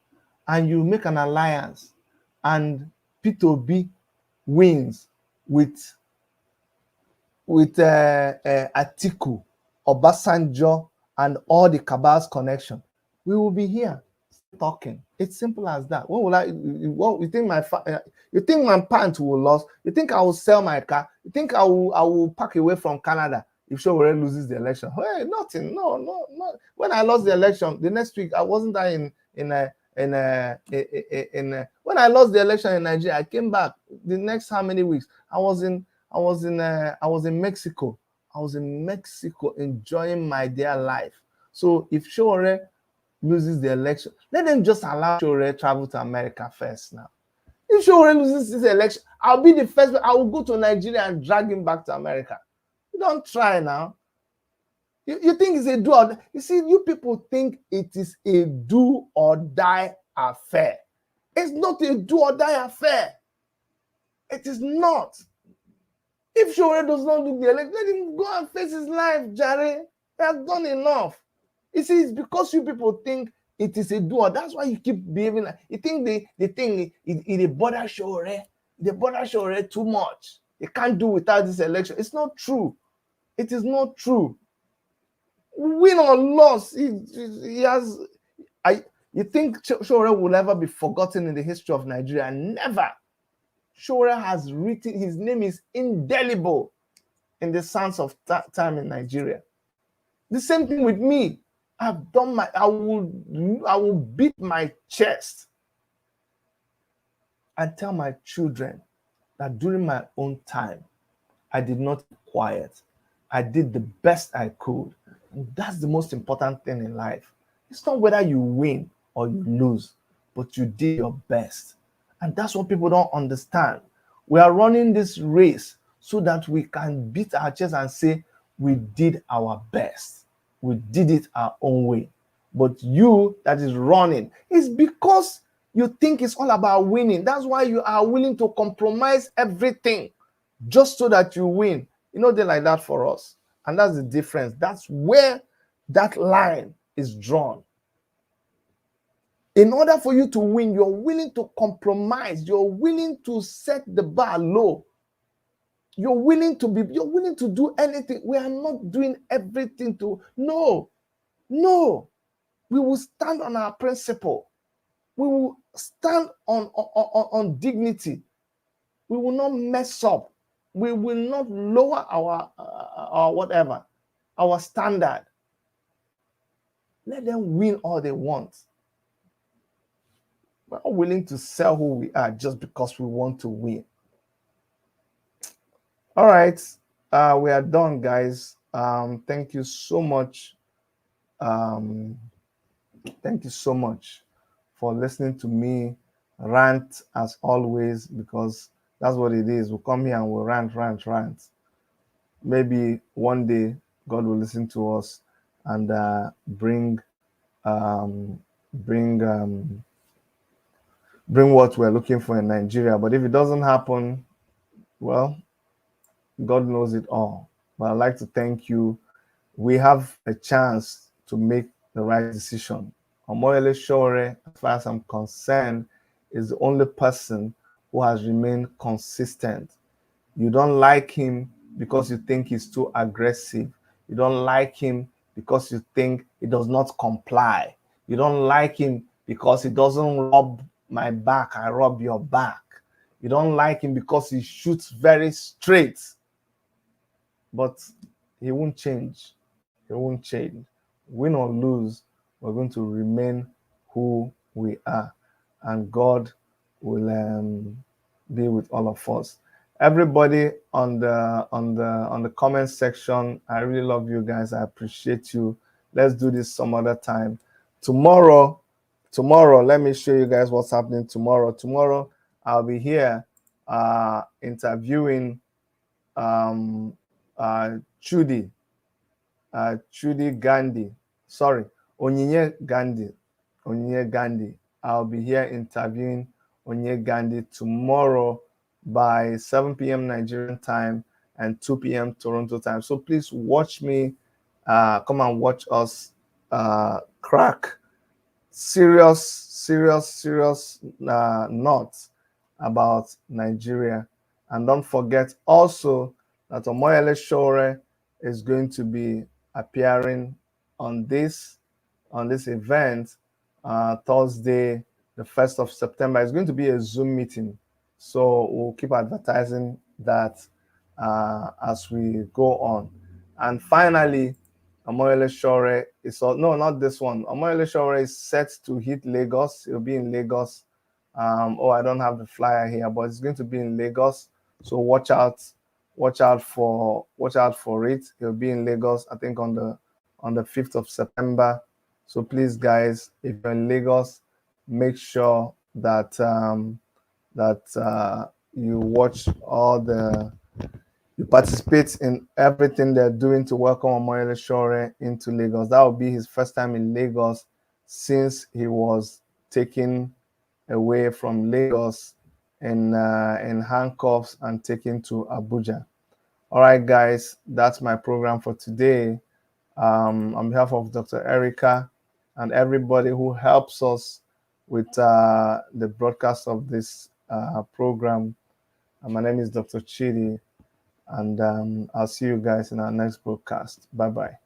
and you make an alliance and P2B wins with Atiku, Obasanjo, and all the cabals connection, we will be here talking. It's simple as that. What will I? What you think you think my pants will lose? You think I will sell my car? You think I will pack away from Canada if Showore loses the election? Hey, nothing. No. When I lost the election, the next week I wasn't there when I lost the election in Nigeria. I came back. The next how many weeks? I was in Mexico. I was in Mexico enjoying my dear life. So if Showore loses the election, let them just allow Showore travel to America first now. If Showore loses this election, I'll be the first. I will go to Nigeria and drag him back to America. You don't try now. You think it's a do or die. You see, you people think it is a do or die affair. It's not a do or die affair. It is not. If Showore does not do the election, let him go and face his life, Jare. He has done enough. You see, it's because you people think it is a do. That's why you keep behaving like you think the thing it bother Showore. They bother Showore too much. They can't do without this election. It's not true. It is not true. Win or loss, he has. You think Showore will ever be forgotten in the history of Nigeria? Never. Showore has written, his name is indelible in the sands of time in Nigeria. The same thing with me. I've done I will beat my chest and tell my children that during my own time, I did not keep quiet. I did the best I could. And that's the most important thing in life. It's not whether you win or you lose, but you did your best. And that's what people don't understand. We are running this race so that we can beat our chest and say, we did our best. We did it our own way. But you that is running, it's because you think it's all about winning. That's why you are willing to compromise everything just so that you win. You know, they're like that for us. And that's the difference. That's where that line is drawn. In order for you to win, you're willing to compromise. You're willing to set the bar low. You're willing to do anything. We are not doing everything to, no. We will stand on our principle. We will stand on dignity. We will not mess up. We will not lower our standard. Let them win all they want. We're not willing to sell who we are just because we want to win. All right, we are done, guys. Thank you so much. Thank you so much for listening to me rant as always, because that's what it is. We'll come here and we'll rant. Maybe one day God will listen to us and bring what we're looking for in Nigeria. But if it doesn't happen, well, God knows it all. But I'd like to thank you. We have a chance to make the right decision. Omoyele Sowore, as far as I'm concerned, is the only person who has remained consistent. You don't like him because you think he's too aggressive. You don't like him because you think he does not comply. You don't like him because he doesn't rub my back, I rub your back. You don't like him because he shoots very straight. But he won't change. He won't change. Win or lose, we're going to remain who we are. And God will be with all of us. Everybody on the comment section, I really love you guys. I appreciate you. Let's do this some other time. Tomorrow, let me show you guys what's happening tomorrow. Tomorrow, I'll be here interviewing Chudi Gandhi. Sorry, Onyinye Gandhi. I'll be here interviewing Onyinye Gandhi tomorrow by 7 p.m. Nigerian time and 2 p.m. Toronto time. So please watch me. Come and watch us crack serious nuts about Nigeria. And don't forget also that Omoyele Sowore is going to be appearing on this event Thursday, the 1st of September. It's going to be a Zoom meeting. So we'll keep advertising that as we go on. And finally, Omoyele Sowore is, no, not this one. Omoyele Sowore is set to hit Lagos. He'll be in Lagos. I don't have the flyer here, but it's going to be in Lagos. So watch out for it. He'll be in Lagos, I think on the 5th of September. So please, guys, if you're in Lagos, make sure that you watch you participate in everything they're doing to welcome Omoyele Sowore into Lagos. That will be his first time in Lagos since he was taken away from Lagos in handcuffs and taken to Abuja. All right, guys, that's my program for today. On behalf of Dr. Erica and everybody who helps us with the broadcast of this program, my name is Dr. Chidi, and I'll see you guys in our next broadcast. Bye-bye.